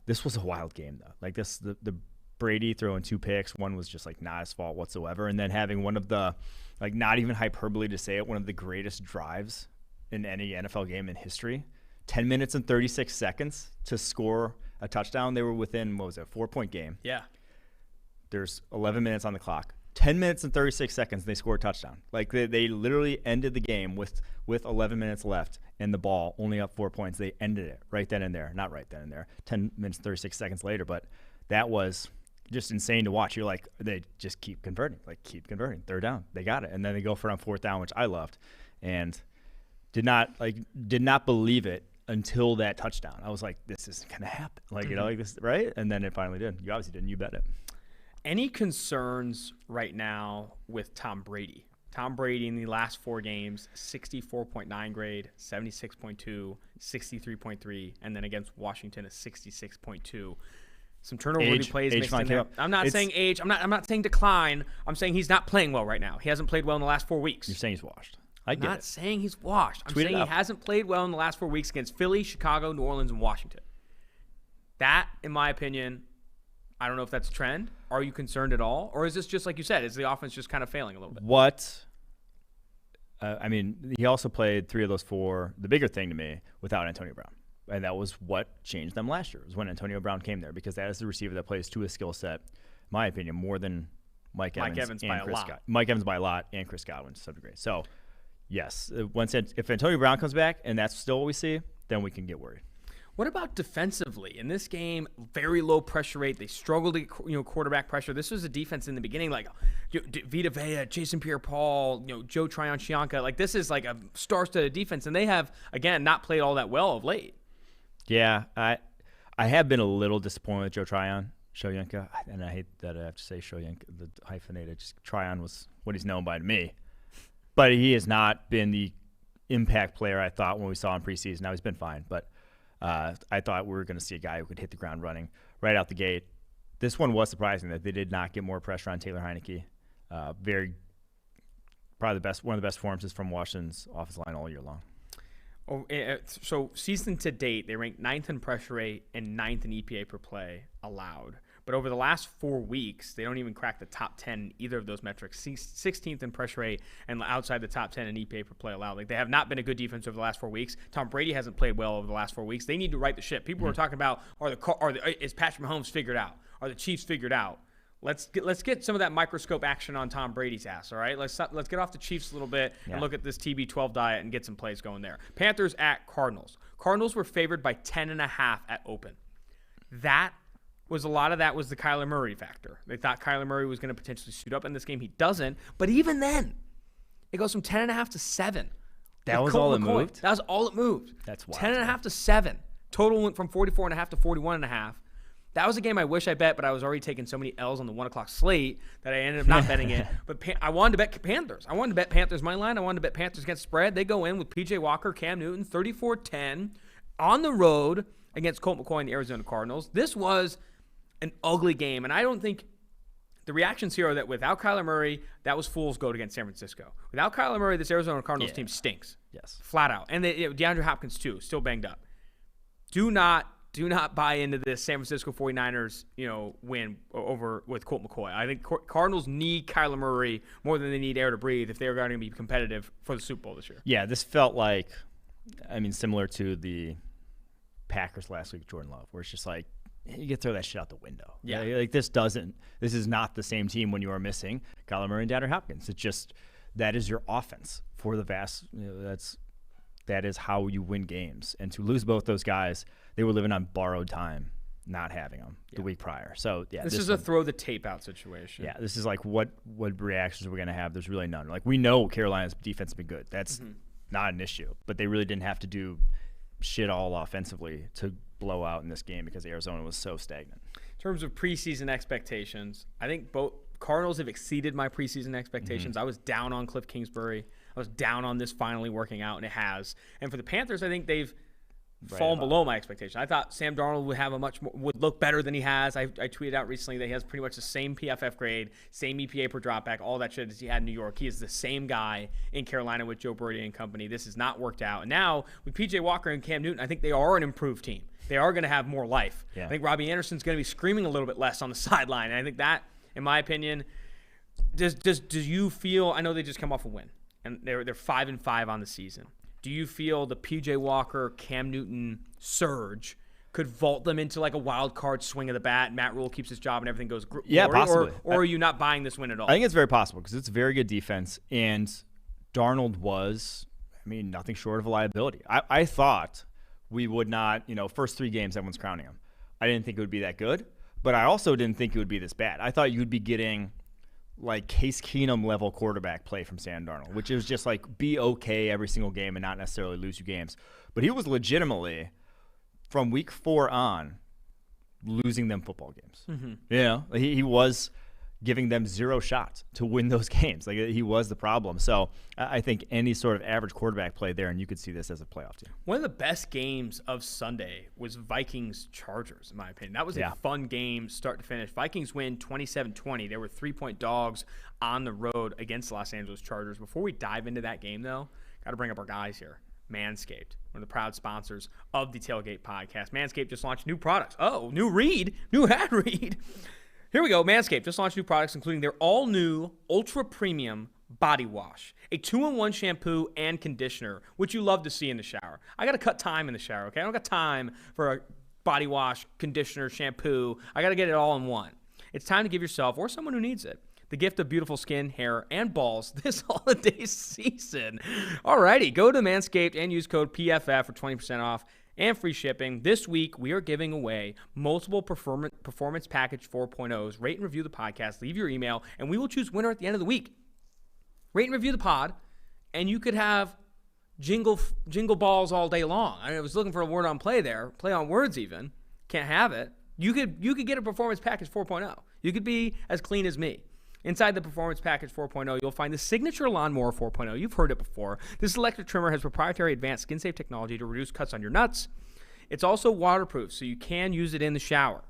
This was a wild game though. Like the Brady throwing 2 picks. One was just like not his fault whatsoever. And then having one of the, like not even hyperbole to say it, one of the greatest drives in any NFL game in history. 10 minutes and 36 seconds to score a touchdown. They were within, 4-point game. Yeah. There's 11 minutes on the clock. 10 minutes and 36 seconds, they scored a touchdown. Like they literally ended the game with 11 minutes left and the ball only up 4 points. They ended it right then and there. Not right then and there. 10 minutes and 36 seconds later, but that was just insane to watch. You're like, they just keep converting. Third down. They got it. And then they go for it on 4th down, which I loved. And did not believe it until that touchdown. I was like, this isn't going to happen. Like, you know, like this, right? And then it finally did. You obviously didn't. You bet it. Any concerns right now with Tom Brady? Tom Brady in the last 4 games, 64.9 grade, 76.2, 63.3, and then against Washington, a 66.2. Some turnover-worthy plays mixed in there. I'm not saying age. I'm not saying decline. I'm saying he's not playing well right now. He hasn't played well in the last 4 weeks. You're saying he's washed. I'm not saying he's washed. I'm saying he hasn't played well in the last 4 weeks against Philly, Chicago, New Orleans, and Washington. That, in my opinion, I don't know if that's a trend. Are you concerned at all? Or is this just like you said, is the offense just kind of failing a little bit? I mean, he also played 3 of those 4, the bigger thing to me, without Antonio Brown. And that was what changed them last year, was when Antonio Brown came there, because that is the receiver that plays to his skill set, in my opinion, more than Mike Evans by a lot. Mike Evans by a lot, and Chris Godwin to some degree. So, yes, if Antonio Brown comes back and that's still what we see, then we can get worried. What about defensively? In this game, very low pressure rate. They struggled to get, quarterback pressure. This was a defense in the beginning, like Vita Vea, Jason Pierre-Paul, Joe Tryon-Shoyinka. Like, this is like a star-studded defense, and they have, again, not played all that well of late. Yeah, I have been a little disappointed with Joe Tryon-Shoyinka, and I hate that I have to say Shoyinka, the hyphenated. Just Tryon was what he's known by to me. But he has not been the impact player I thought when we saw him preseason. Now, he's been fine, but I thought we were going to see a guy who could hit the ground running right out the gate. This one was surprising that they did not get more pressure on Taylor Heineke. Probably one of the best performances from Washington's offensive line all year long. So season to date, they ranked 9th in pressure rate and 9th in EPA per play allowed. But over the last 4 weeks, they don't even crack the top 10 in either of those metrics. 16th in pressure rate and outside the top 10 in EPA per play allowed. Like, they have not been a good defense over the last 4 weeks. Tom Brady hasn't played well over the last 4 weeks. They need to right the ship. People are talking about is Patrick Mahomes figured out? Are the Chiefs figured out? Let's get some of that microscope action on Tom Brady's ass, all right? Let's get off the Chiefs a little bit and look at this TB12 diet and get some plays going there. Panthers at Cardinals. Cardinals were favored by 10.5 at open. A lot of that was the Kyler Murray factor. They thought Kyler Murray was going to potentially suit up in this game. He doesn't. But even then, it goes from 10.5 to 7. That was all it moved? That was all it moved. That's wild. 10.5 to 7. Total went from 44.5 to 41.5. That was a game I wish I bet, but I was already taking so many L's on the 1 o'clock slate that I ended up not betting it. But I wanted to bet Panthers. I wanted to bet Panthers money line. I wanted to bet Panthers against spread. They go in with P.J. Walker, Cam Newton, 34-10 on the road against Colt McCoy and the Arizona Cardinals. This was an ugly game, and I don't think The reactions here are that without Kyler Murray, that was fool's gold against San Francisco. Without Kyler Murray, this Arizona Cardinals team stinks. Yes. Flat out. And DeAndre Hopkins, too, still banged up. Do not buy into this San Francisco 49ers, win over with Colt McCoy. I think Cardinals need Kyler Murray more than they need air to breathe if they're going to be competitive for the Super Bowl this year. Yeah, this felt like, similar to the Packers last week with Jordan Love, where it's just like, you can throw that shit out the window. Yeah. This is not the same team when you are missing Kyler Murray and DeAndre Hopkins. It's just, that is your offense for the vast, that is how you win games. And to lose both those guys, they were living on borrowed time, not having them the week prior. So, this is a throw the tape out situation. Yeah, this is like what reactions are we going to have? There's really none. Like, we know Carolina's defense has been good. That's not an issue. But they really didn't have to do shit all offensively to blow out in this game because Arizona was so stagnant. In terms of preseason expectations, I think both Cardinals have exceeded my preseason expectations. I was down on Cliff Kingsbury. I was down on this finally working out, and it has. And for the Panthers, I think they've fallen below my expectation. I thought Sam Darnold would have would look better than he has. I tweeted out recently that he has pretty much the same PFF grade, same EPA per dropback, all that shit as he had in New York. He is the same guy in Carolina with Joe Brady and company. This has not worked out. And now with PJ Walker and Cam Newton, I think they are an improved team. They are going to have more life. Yeah. I think Robbie Anderson's going to be screaming a little bit less on the sideline. And I think that, in my opinion, do you feel? I know they just come off a win, and they're 5-5 on the season. Do you feel the PJ Walker, Cam Newton surge could vault them into like a wild card swing of the bat? Matt Rule keeps his job and everything goes glory? Yeah, possibly. Or are you not buying this win at all? I think it's very possible because it's a very good defense, and Darnold was, nothing short of a liability. I thought we would not, first 3 games, everyone's crowning him. I didn't think it would be that good, but I also didn't think it would be this bad. I thought you'd be getting like Case Keenum level quarterback play from Sam Darnold, which is just like be okay every single game and not necessarily lose you games. But he was legitimately, from week 4 on, losing them football games. He was giving them 0 shots to win those games. Like, he was the problem. So I think any sort of average quarterback play there, and you could see this as a playoff team. One of the best games of Sunday was Vikings-Chargers, in my opinion. That was a fun game start to finish. Vikings win 27-20. They were 3-point dogs on the road against the Los Angeles Chargers. Before we dive into that game, though, got to bring up our guys here. Manscaped, one of the proud sponsors of the Tailgate podcast. Manscaped just launched new products. Oh, new ad read. Here we go. Manscaped just launched new products, including their all-new ultra-premium body wash, a 2-in-1 shampoo and conditioner, which you love to see in the shower. I got to cut time in the shower, okay? I don't got time for a body wash, conditioner, shampoo. I got to get it all in one. It's time to give yourself, or someone who needs it, the gift of beautiful skin, hair, and balls this holiday season. Alrighty, go to Manscaped and use code PFF for 20% off and free shipping. This week, we are giving away multiple Performance Package 4.0s. Rate and review the podcast. Leave your email, and we will choose winner at the end of the week. Rate and review the pod, and you could have jingle balls all day long. I was looking for a word on play there. Play on words even. Can't have it. You could get a Performance Package 4.0. You could be as clean as me. Inside the Performance Package 4.0, you'll find the Signature Lawnmower 4.0. You've heard it before. This electric trimmer has proprietary advanced skin-safe technology to reduce cuts on your nuts. It's also waterproof, so you can use it in the shower.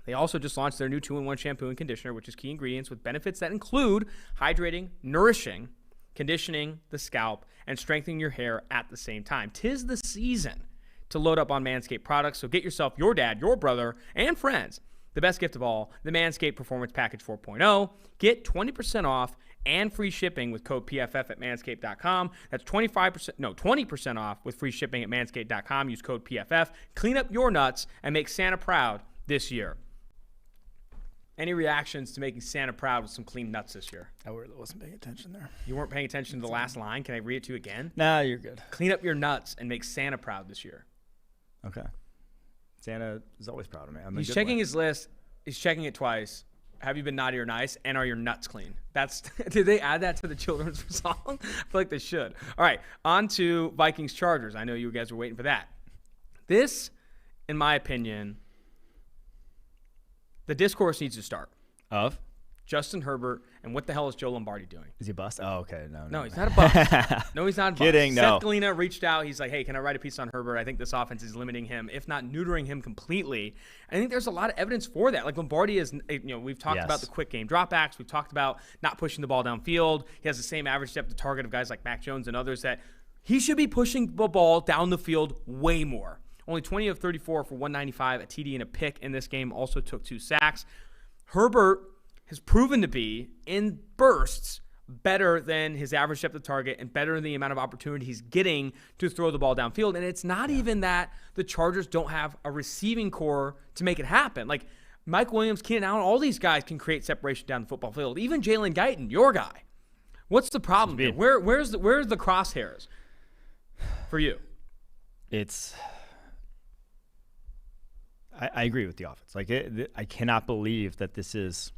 They also just launched their new 2-in-1 shampoo and conditioner, which is key ingredients with benefits that include hydrating, nourishing, conditioning the scalp, and strengthening your hair at the same time. 'Tis the season to load up on Manscaped products, so get yourself, your dad, your brother, and friends the best gift of all, the Manscaped Performance Package 4.0. Get 20% off and free shipping with code PFF at manscaped.com. That's 20% off with free shipping at manscaped.com. Use code PFF. Clean up your nuts and make Santa proud this year. Any reactions to making Santa proud with some clean nuts this year? I really wasn't paying attention there. You weren't paying attention to the last line? Can I read it to you again? Nah, you're good. Clean up your nuts and make Santa proud this year. Okay. Santa is always proud of me. He's checking his list. He's checking it twice. Have you been naughty or nice? And are your nuts clean? Did they add that to the children's song? I feel like they should. All right, on to Vikings Chargers. I know you guys were waiting for that. This, in my opinion, the discourse needs to start. Of? Justin Herbert, and what the hell is Joe Lombardi doing? Is he a bust? Oh, okay. No, he's not a bust. No, he's not a bust. Kidding, no. Seth Galina reached out. He's like, hey, can I write a piece on Herbert? I think this offense is limiting him, if not neutering him completely. I think there's a lot of evidence for that. Like Lombardi is, we've talked about the quick game dropbacks. We've talked about not pushing the ball downfield. He has the same average depth of target of guys like Mac Jones and others that he should be pushing the ball down the field way more. Only 20 of 34 for 195, a TD and a pick in this game. Also took 2 sacks. Herbert has proven to be, in bursts, better than his average depth of target and better than the amount of opportunity he's getting to throw the ball downfield. And it's not even that the Chargers don't have a receiving core to make it happen. Like Mike Williams, Keenan Allen, all these guys can create separation down the football field. Even Jalen Guyton, your guy. What's the problem here? Where's the crosshairs for you? I agree with the offense. I cannot believe that this is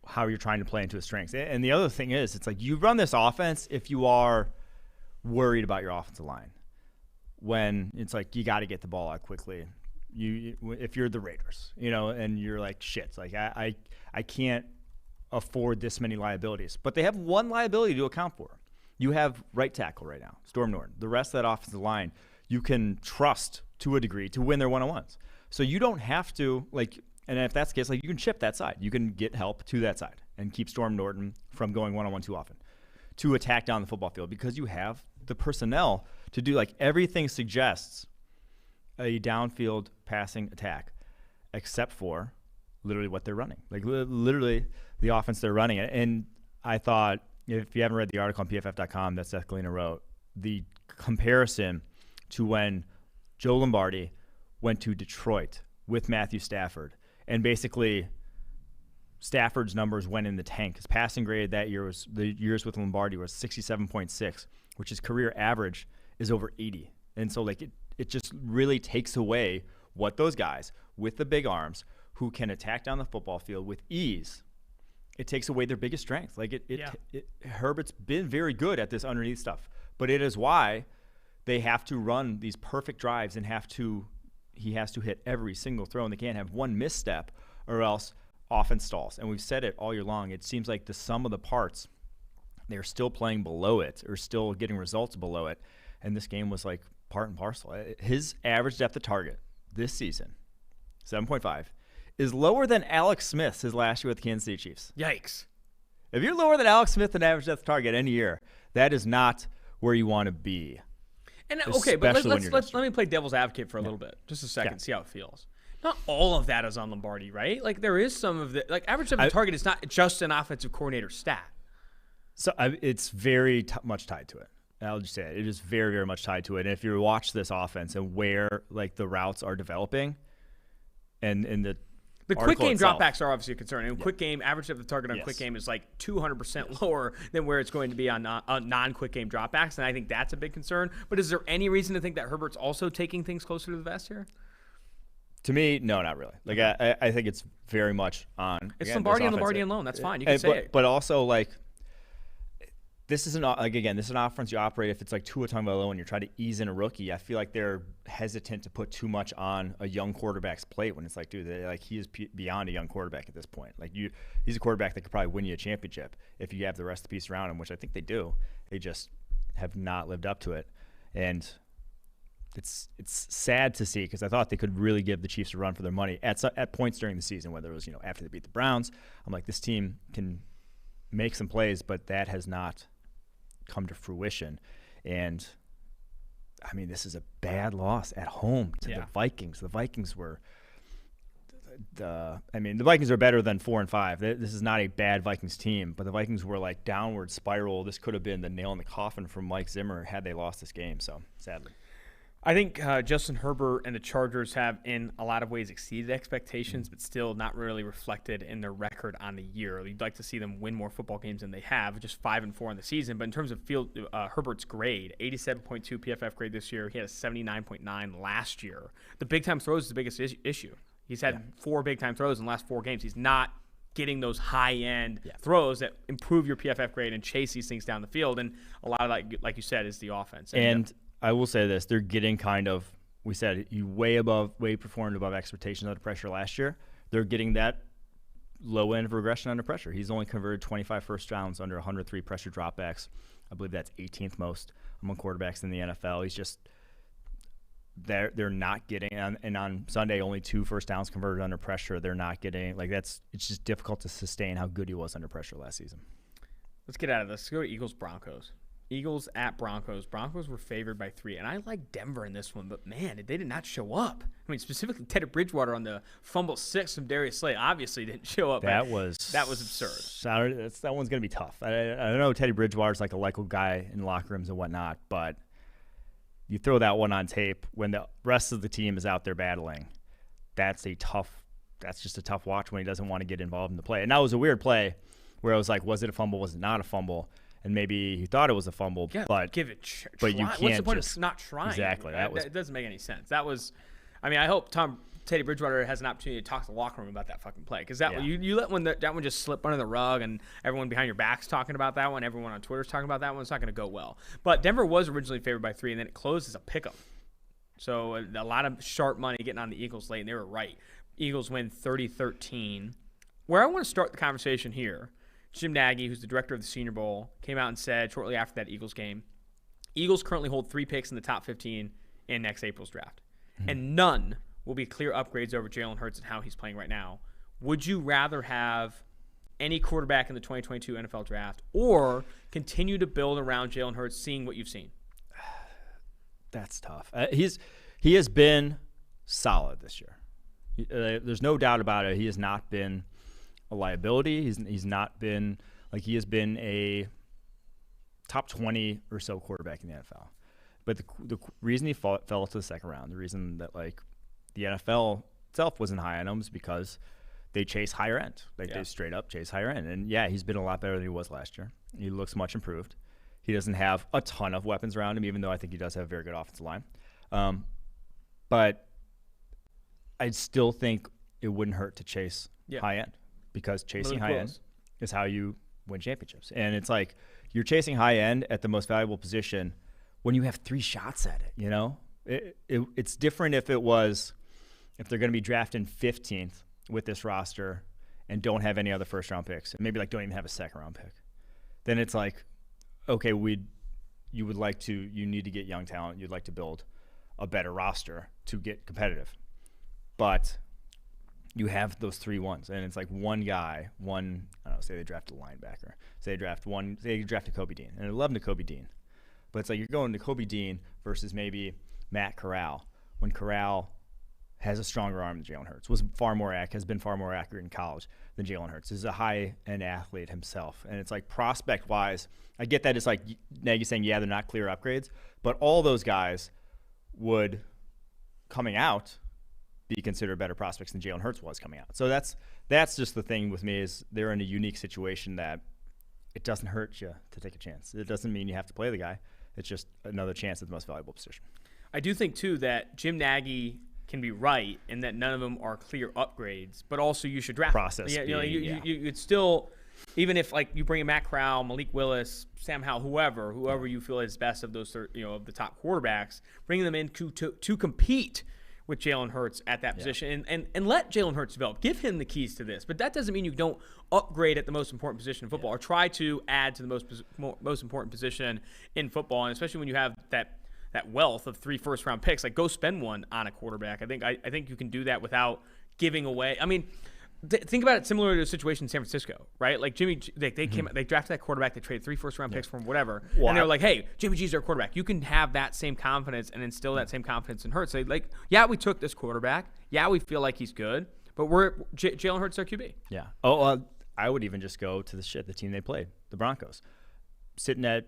how you're trying to play into his strengths. And the other thing is, it's like you run this offense if you are worried about your offensive line. When it's like you got to get the ball out quickly. If you're the Raiders, and you're like, shit, it's like I can't afford this many liabilities. But they have one liability to account for. You have right tackle right now, Storm Norton. The rest of that offensive line, you can trust to a degree to win their one-on-ones. So you don't have to, and if that's the case, you can chip that side. You can get help to that side and keep Storm Norton from going one-on-one too often to attack down the football field because you have the personnel to do, everything suggests a downfield passing attack except for literally what they're running. Literally the offense they're running. And I thought, if you haven't read the article on PFF.com that Seth Galina wrote, the comparison to when Joe Lombardi went to Detroit with Matthew Stafford, and basically Stafford's numbers went in the tank. His passing grade that year the years with Lombardi was 67.6, which his career average is over 80. And so it just really takes away what those guys with the big arms who can attack down the football field with ease. It takes away their biggest strength. Herbert's been very good at this underneath stuff, but it is why they have to run these perfect drives and he has to hit every single throw, and they can't have one misstep or else offense stalls. And we've said it all year long. It seems like the sum of the parts, they're still playing below it or still getting results below it. And this game was part and parcel. His average depth of target this season, 7.5, is lower than Alex Smith's his last year with the Kansas City Chiefs. Yikes. If you're lower than Alex Smith in average depth of target any year, that is not where you want to be. And okay, but let me play devil's advocate for a little bit, just a second, see how it feels. Not all of that is on Lombardi, right? There is some of the average depth of target is not just an offensive coordinator stat. So it's very much tied to it. I'll just say it. It is very, very much tied to it. And if you watch this offense and where the routes are developing, and the quick game dropbacks are obviously a concern. And quick game average depth of target on quick game is 200% lower than where it's going to be on non-quick game dropbacks, and I think that's a big concern. But is there any reason to think that Herbert's also taking things closer to the vest here? To me, no, not really. I think it's very much on. It's Lombardi and Lombardi alone. That's fine. You can say it. But also this is an offense you operate if it's Tua Tagovailoa and you're trying to ease in a rookie. I feel like they're hesitant to put too much on a young quarterback's plate when it's he is beyond a young quarterback at this point. He's a quarterback that could probably win you a championship if you have the rest of the piece around him, which I think they do. They just have not lived up to it, and it's sad to see because I thought they could really give the Chiefs a run for their money at points during the season, whether it was after they beat the Browns. I'm like, this team can make some plays, but that has not come to fruition. And I mean, this is a bad loss at home to the Vikings. The Vikings were the Vikings are better than 4-5. This is not a bad Vikings team, but the Vikings were downward spiral. This could have been the nail in the coffin for Mike Zimmer had they lost this game. So sadly, I think Justin Herbert and the Chargers have, in a lot of ways, exceeded expectations, but still not really reflected in their record on the year. You'd like to see them win more football games than they have, just 5-4 in the season. But in terms of Herbert's grade, 87.2 PFF grade this year. He had a 79.9 last year. The big-time throws is the biggest issue. He's had 4 big-time throws in the last 4 games. He's not getting those high-end throws that improve your PFF grade and chase these things down the field. And a lot of that, like you said, is the offense. And I will say this, they're getting we said you way performed above expectations under pressure last year. They're getting that low end of regression under pressure. He's only converted 25 first downs under 103 pressure dropbacks. I believe that's 18th most among quarterbacks in the NFL. He's just they're not getting, and on Sunday only 2 first downs converted under pressure. They're not getting it's just difficult to sustain how good he was under pressure last season. Let's get out of this. Let's go to Eagles-Broncos. Eagles at Broncos. Broncos were favored by 3, and I like Denver in this one, but man, they did not show up. I mean, specifically Teddy Bridgewater on the fumble 6 from Darius Slay obviously didn't show up. That was absurd. That one's gonna be tough. I know Teddy Bridgewater's like a likable guy in locker rooms and whatnot, but you throw that one on tape when the rest of the team is out there battling. That's just a tough watch when he doesn't want to get involved in the play. And that was a weird play where I was like, was it a fumble? Was it not a fumble? And maybe he thought it was a fumble, but give it. Try. But you can't. What's the point of not trying? Exactly. It doesn't make any sense. That was. I mean, I hope Teddy Bridgewater has an opportunity to talk to the locker room about that fucking play, because you let that one just slip under the rug, and everyone behind your back's talking about that one, everyone on Twitter's talking about that one. It's not going to go well. But Denver was originally favored by 3, and then it closed as a pick'em. So a lot of sharp money getting on the Eagles late, and they were right. Eagles win 30-13. Where I want to start the conversation here. Jim Nagy, who's the director of the Senior Bowl, came out and said shortly after that Eagles game, Eagles currently hold 3 picks in the top 15 in next April's draft. Mm-hmm. And none will be clear upgrades over Jalen Hurts and how he's playing right now. Would you rather have any quarterback in the 2022 NFL draft or continue to build around Jalen Hurts, seeing what you've seen? That's tough. He has been solid this year. There's no doubt about it. He has not been a liability. He's not been he has been a top 20 or so quarterback in the NFL. But the reason he fell to the second round, the reason that the NFL itself wasn't high on him is because they chase higher end. They straight up chase higher end. And he's been a lot better than he was last year. He looks much improved. He doesn't have a ton of weapons around him, even though I think he does have a very good offensive line. But I still think it wouldn't hurt to chase high end, because chasing high end is how you win championships. And it's like you're chasing high end at the most valuable position when you have 3 shots at it. It's different if they're going to be drafting 15th with this roster and don't have any other first round picks, and maybe don't even have a second round pick. Then it's like, okay, you need to get young talent. You'd like to build a better roster to get competitive. But you have those 3 ones, and it's like one guy, say they draft a linebacker. Say they draft a Kobe Dean, and I love Kobe Dean. But it's like you're going to Kobe Dean versus maybe Matt Corral, when Corral has a stronger arm than Jalen Hurts, has been far more accurate in college than Jalen Hurts. He's a high-end athlete himself. And it's like prospect-wise, I get that it's like Nagy saying, they're not clear upgrades, but all those guys would, coming out, be considered better prospects than Jalen Hurts was coming out. So that's just the thing with me, is they're in a unique situation that it doesn't hurt you to take a chance. It doesn't mean you have to play the guy. It's just another chance at the most valuable position. I do think, too, that Jim Nagy can be right in that none of them are clear upgrades, but also you should draft process. It's still, even if you bring in Matt Corral, Malik Willis, Sam Howell, whoever you feel is best of those, of the top quarterbacks, bringing them in to compete with Jalen Hurts at that position, and let Jalen Hurts develop. Give him the keys to this, but that doesn't mean you don't upgrade at the most important position in football, or try to add to the most important position in football, and especially when you have that wealth of 3 first-round picks. Go spend one on a quarterback. I think you can do that without giving away. I mean, think about it similar to the situation in San Francisco, right? Jimmy, they drafted that quarterback, they traded 3 first-round picks for him, whatever, and they were like, hey, Jimmy G's our quarterback. You can have that same confidence and instill that same confidence in Hurts. We took this quarterback. We feel like he's good, but Jalen Hurts our QB. Yeah. I would even just go to the team they played, the Broncos, sitting at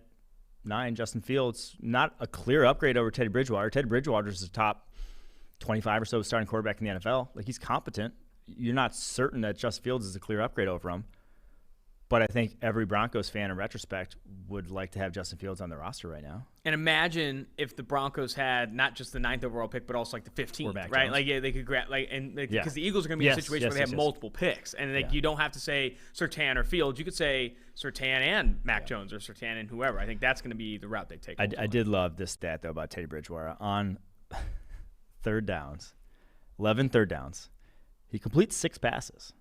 9, Justin Fields, not a clear upgrade over Teddy Bridgewater. Teddy Bridgewater is the top 25 or so starting quarterback in the NFL. He's competent. You're not certain that Justin Fields is a clear upgrade over him. But I think every Broncos fan in retrospect would like to have Justin Fields on their roster right now. And imagine if the Broncos had not just the 9th overall pick, but also the 15th, right? They could grab because the Eagles are going to be in a situation where they have multiple picks, and you don't have to say Surtain or Fields. You could say Surtain and Mac Jones, or Surtain and whoever. I think that's going to be the route they take. I did love this stat though about Teddy Bridgewater on 11 third downs. He completes 6 passes.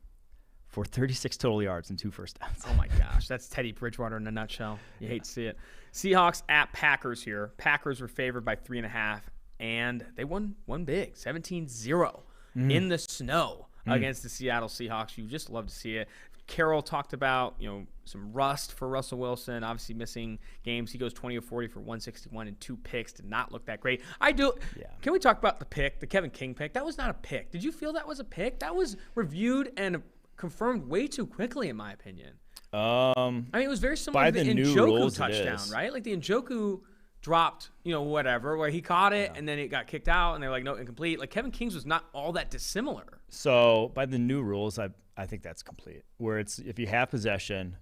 for 36 total yards and 2 first downs. Oh, my gosh. That's Teddy Bridgewater in a nutshell. You hate to see it. Seahawks at Packers here. Packers were favored by 3.5, and they won big, 17-0 in the snow against the Seattle Seahawks. You just love to see it. Carroll talked about, some rust for Russell Wilson, obviously missing games. He goes 20 of 40 for 161 and 2 picks. Did not look that great. Can we talk about the pick, the Kevin King pick? That was not a pick. Did you feel that was a pick? That was reviewed and confirmed way too quickly, in my opinion. It was very similar to the Njoku touchdown, right? Like the Njoku dropped, whatever, where he caught it and then it got kicked out and they're like, no, incomplete. Like Kevin King's was not all that dissimilar. So by the new rules, I think that's complete. Where it's if you have possession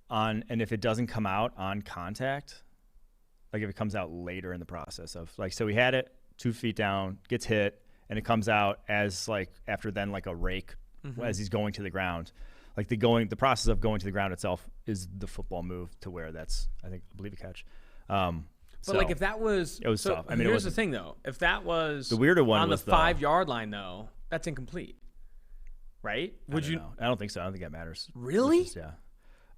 and if it doesn't come out on contact, like if it comes out later in the process of so he had it 2 feet down, gets hit, and it comes out as after then a rake as he's going to the ground. The process of going to the ground itself is the football move to where that's I believe a catch. But if that was, it was tough. Here's the thing though: if that was the weirder one on was the 5-yard line, though, that's incomplete, right? I don't think so. I don't think that matters. Really?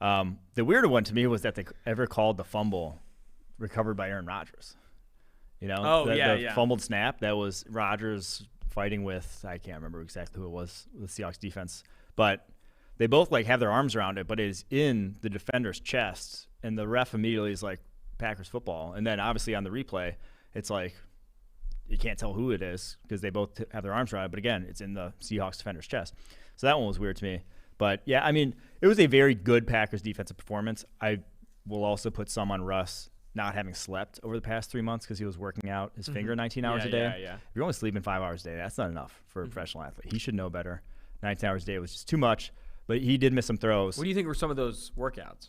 The weirder one to me was that they ever called the fumble recovered by Aaron Rodgers. The fumbled snap that was Rodgers fighting with I can't remember exactly who it was, the Seahawks defense, but they both have their arms around it, but it is in the defender's chest, and the ref immediately is like, Packers football. And then obviously on the replay, it's you can't tell who it is because they both have their arms around it. But again, it's in the Seahawks defender's chest. So that one was weird to me. But yeah, it was a very good Packers defensive performance. I will also put some on Russ not having slept over the past 3 months because he was working out his finger 19 hours a day. Yeah. If you're only sleeping 5 hours a day, that's not enough for a professional athlete. He should know better. 19 hours a day was just too much. But he did miss some throws. What do you think were some of those workouts?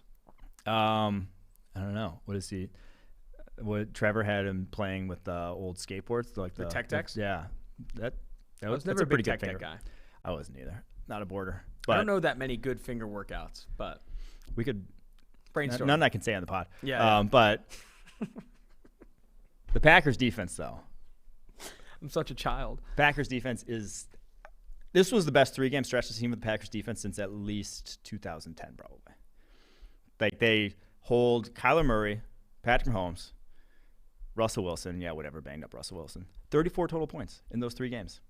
I don't know. What is he? What Trevor had him playing with the old skateboards, the Tech Decks? Yeah, that was never a pretty big good Tech Deck guy. I wasn't either. Not a border. But I don't know that many good finger workouts, but we could brainstorm. None I can say on the pod. Yeah. But the Packers defense, though. I'm such a child. Packers defense is. This was the best 3-game stretch to see with the Packers defense since at least 2010, probably. They hold Kyler Murray, Patrick Mahomes, Russell Wilson, banged up Russell Wilson. 34 total points in those 3 games.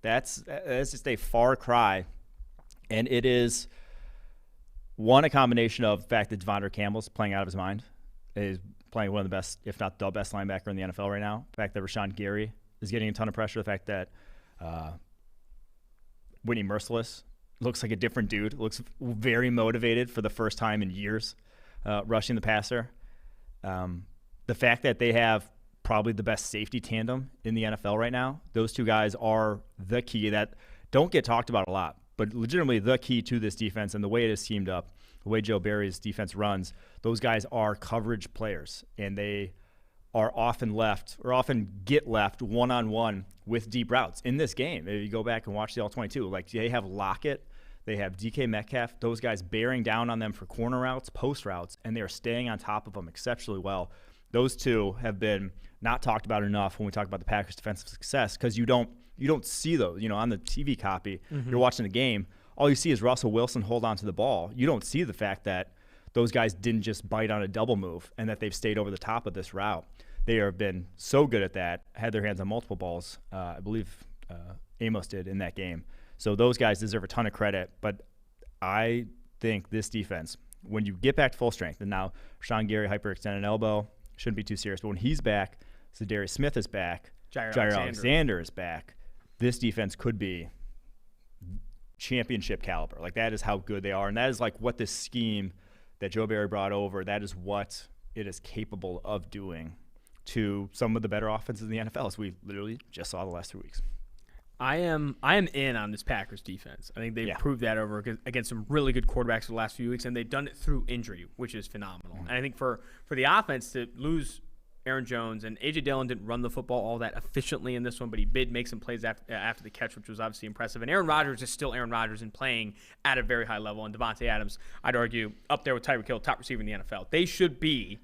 That's just a far cry, and it is a combination of the fact that Devondre Campbell's playing out of his mind. He's playing one of the best, if not the best linebacker in the NFL right now. The fact that Rashawn Gary is getting a ton of pressure. The fact that Whitney Merciless looks like a different dude. Looks very motivated for the first time in years. Rushing the passer. The fact that they have probably the best safety tandem in the NFL right now. Those two guys are the key that don't get talked about a lot, but legitimately the key to this defense and the way it is teamed up, the way Joe Barry's defense runs, those guys are coverage players, and they are often get left one-on-one with deep routes in this game. If you go back and watch the All-22, they have Lockett, they have DK Metcalf, those guys bearing down on them for corner routes, post routes, and they're staying on top of them exceptionally well. Those two have been not talked about enough when we talk about the Packers' defensive success because you don't see those. On the TV copy, you're watching the game, all you see is Russell Wilson hold on to the ball. You don't see the fact that those guys didn't just bite on a double move and that they've stayed over the top of this route. They have been so good at that, had their hands on multiple balls. I believe Amos did in that game. So those guys deserve a ton of credit, but I think this defense, when you get back to full strength, and now Rashawn Gary hyperextended elbow, shouldn't be too serious, but when he's back, Zadarius Smith is back, Jair Alexander is back, this defense could be championship caliber. That is how good they are, and that is what this scheme that Joe Barry brought over, that is what it is capable of doing to some of the better offenses in the NFL, as we literally just saw the last 3 weeks. I am in on this Packers defense. I think they've proved that over against some really good quarterbacks for the last few weeks, and they've done it through injury, which is phenomenal. And I think for the offense to lose Aaron Jones, and A.J. Dillon didn't run the football all that efficiently in this one, but he did make some plays after the catch, which was obviously impressive. And Aaron Rodgers is still Aaron Rodgers and playing at a very high level. And Devontae Adams, I'd argue, up there with Tyreek Hill, top receiver in the NFL. They should be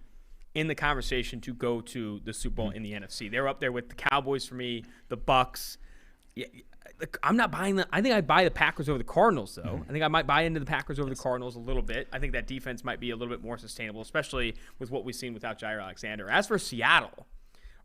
in the conversation to go to the Super Bowl in the NFC. They're up there with the Cowboys for me, the Bucs. Yeah, I'm not buying I think I'd buy the Packers over the Cardinals, though. I think I might buy into the Packers over the Cardinals a little bit. I think that defense might be a little bit more sustainable, especially with what we've seen without Jair Alexander. As for Seattle,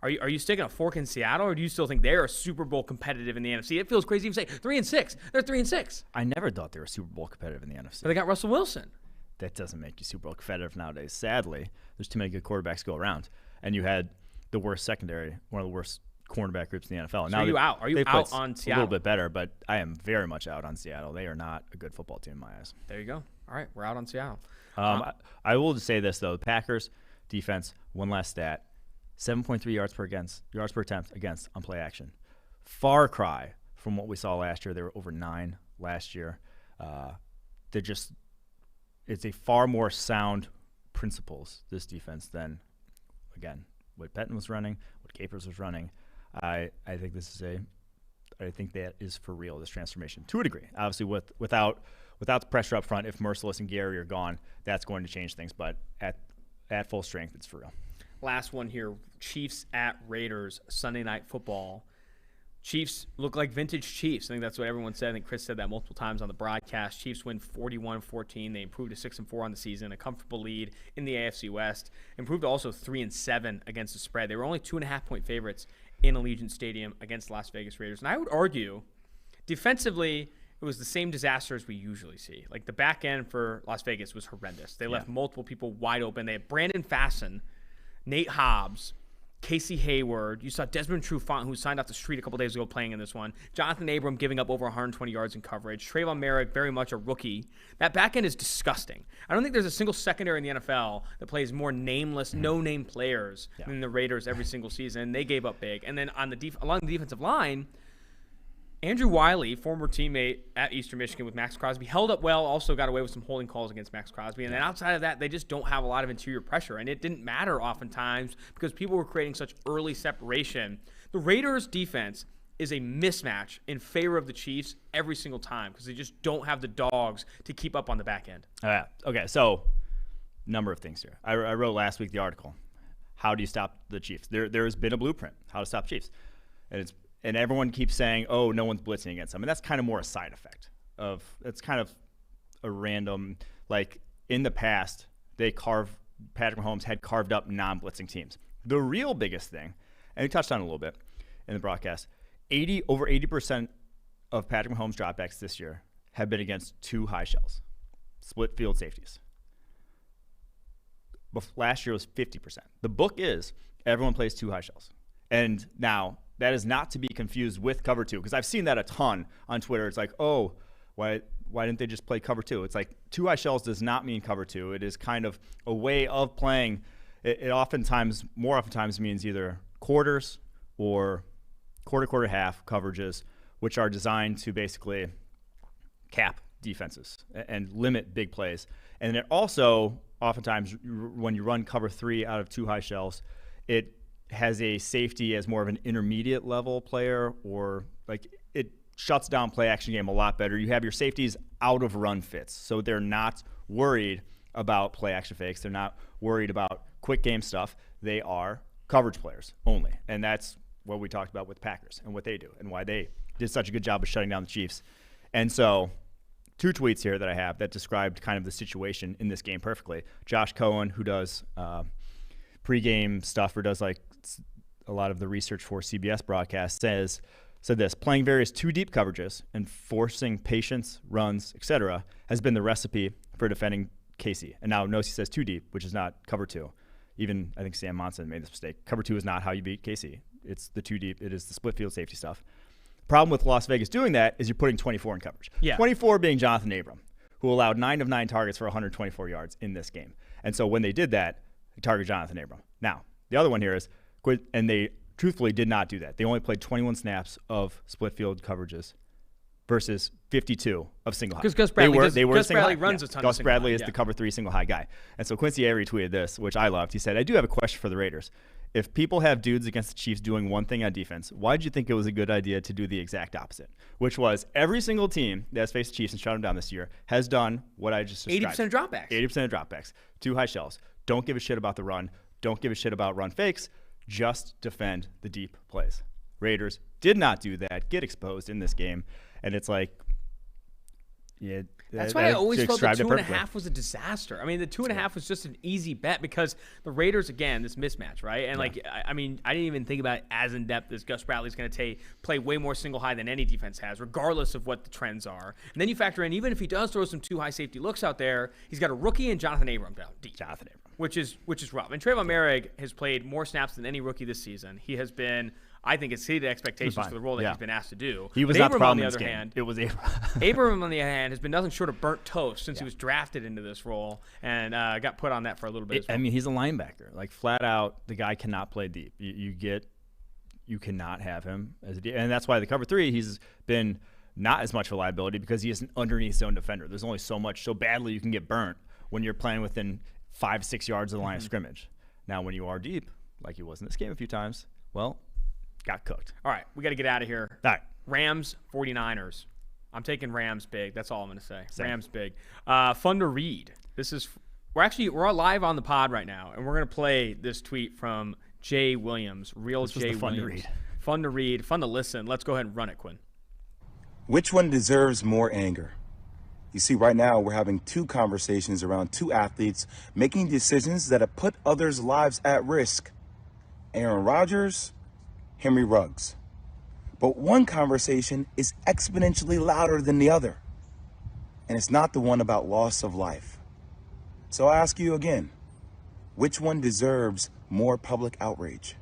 are you sticking a fork in Seattle, or do you still think they're Super Bowl competitive in the NFC? It feels crazy to say 3-6. They're 3-6. I never thought they were Super Bowl competitive in the NFC. But they got Russell Wilson. That doesn't make you Super Bowl competitive nowadays. Sadly, there's too many good quarterbacks go around, and you had the worst secondary, one of the worst cornerback groups in the NFL. So now are you out? Are you out on Seattle? A little bit better, but I am very much out on Seattle. They are not a good football team in my eyes. There you go. All right, we're out on Seattle. I will just say this, though. The Packers defense, one last stat, 7.3 yards per attempt against on play action. Far cry from what we saw last year. They were over 9 last year. It's a far more sound principles, this defense, than, again, what Pettin was running, what Capers was running. I think that is for real, this transformation, to a degree. Obviously, without the pressure up front, if Merciless and Gary are gone, that's going to change things. But at full strength, it's for real. Last one here, Chiefs at Raiders, Sunday Night Football. Chiefs look like vintage Chiefs. I think that's what everyone said. I think Chris said that multiple times on the broadcast. Chiefs win 41-14. They improved to 6-4 on the season, a comfortable lead in the AFC West. Improved to also 3-7 against the spread. They were only 2.5-point favorites in Allegiant Stadium against the Las Vegas Raiders. And I would argue, defensively, it was the same disaster as we usually see. Like, the back end for Las Vegas was horrendous. They left multiple people wide open. They had Brandon Fassen, Nate Hobbs, Casey Hayward. You saw Desmond Trufant, who signed off the street a couple days ago, playing in this one. Jonathan Abram giving up over 120 yards in coverage. Trayvon Merrick, very much a rookie. That back end is disgusting. I don't think there's a single secondary in the NFL that plays more nameless, no-name players than the Raiders every single season. They gave up big. And then on along the defensive line, Andrew Wiley, former teammate at Eastern Michigan with Max Crosby, held up well, also got away with some holding calls against Max Crosby. And then outside of that, they just don't have a lot of interior pressure. And it didn't matter oftentimes because people were creating such early separation. The Raiders' defense is a mismatch in favor of the Chiefs every single time because they just don't have the dogs to keep up on the back end. Okay, so number of things here. I wrote last week the article, How Do You Stop the Chiefs? There has been a blueprint, how to stop Chiefs. And everyone keeps saying, oh, no one's blitzing against them. And that's kind of more a side effect of – it's kind of a random – like in the past, Patrick Mahomes had carved up non-blitzing teams. The real biggest thing, and we touched on it a little bit in the broadcast, over 80% of Patrick Mahomes dropbacks this year have been against 2 high shells, split field safeties. Last year was 50%. The book is everyone plays 2 high shells. And now – that is not to be confused with cover 2, because I've seen that a ton on Twitter. It's like, oh, why didn't they just play cover 2? It's like 2 high shells does not mean cover 2. It is kind of a way of playing. It more oftentimes means either quarters or quarter, half coverages, which are designed to basically cap defenses and limit big plays. And it also, oftentimes, when you run cover 3 out of 2 high shells, it has a safety as more of an intermediate level player, or like it shuts down play action game a lot better. You have your safeties out of run fits, so they're not worried about play action fakes. They're not worried about quick game stuff. They are coverage players only. And that's what we talked about with Packers and what they do and why they did such a good job of shutting down the Chiefs. And so 2 tweets here that I have that described kind of the situation in this game perfectly. Josh Cohen, who does pregame stuff or does like a lot of the research for CBS broadcast, said this: playing various 2 deep coverages and forcing patience, runs, etc. has been the recipe for defending KC. And now notice he says 2 deep, which is not cover 2. Even I think Sam Monson made this mistake. Cover 2 is not how you beat KC. It's the 2 deep. It is the split field safety stuff. Problem with Las Vegas doing that is you're putting 24 in coverage. 24 being Jonathan Abram, who allowed 9 of 9 targets for 124 yards in this game. And so when they did that, they targeted Jonathan Abram. Now, the other one here is, and they truthfully did not do that. They only played 21 snaps of split field coverages versus 52 of single high. Because Gus Bradley runs a ton of Gus single Bradley high. is the cover 3 single high guy. And so Quincy Avery tweeted this, which I loved. He said, I do have a question for the Raiders. If people have dudes against the Chiefs doing one thing on defense, why did you think it was a good idea to do the exact opposite? Which was every single team that has faced the Chiefs and shut them down this year has done what I just described. 80% of dropbacks. 80% of dropbacks. 2 high shells. Don't give a shit about the run. Don't give a shit about run fakes. Just defend the deep plays. Raiders did not do that, get exposed in this game. And it's like, yeah. That's why I always felt the 2.5 was a disaster. I mean, the 2.5 was just an easy bet because the Raiders, again, this mismatch, right? And I mean, I didn't even think about it as in depth as Gus Bradley's going to play way more single high than any defense has, regardless of what the trends are. And then you factor in, even if he does throw some too high safety looks out there, he's got a rookie and Jonathan Abram down deep. Which is rough. And Trayvon Merrick has played more snaps than any rookie this season. He has been, I think, exceeded expectations for the role that he's been asked to do. He was but not the Abram, problem on the other hand. It was Abram. Abram, on the other hand, has been nothing short of burnt toast since he was drafted into this role and got put on that for a little bit as well. I mean, he's a linebacker. Like, flat out, the guy cannot play deep. You cannot have him as a deep. And that's why the cover 3, he's been not as much of a liability because he is an underneath zone defender. There's only so badly you can get burnt when you're playing within 5-6 yards of the line of scrimmage. Now, when you are deep, like he was in this game a few times, well, got cooked. All right, we got to get out of here. All right. Rams, 49ers. I'm taking Rams big. That's all I'm going to say. Same. Rams big. Fun to read. We're all live on the pod right now, and we're going to play this tweet from Jay Williams, Jay Williams. Fun to read. Fun to read, fun to listen. Let's go ahead and run it, Quinn. Which one deserves more anger? You see, right now we're having 2 conversations around 2 athletes making decisions that have put others' lives at risk. Aaron Rodgers, Henry Ruggs. But one conversation is exponentially louder than the other. And it's not the one about loss of life. So I ask you again, which one deserves more public outrage?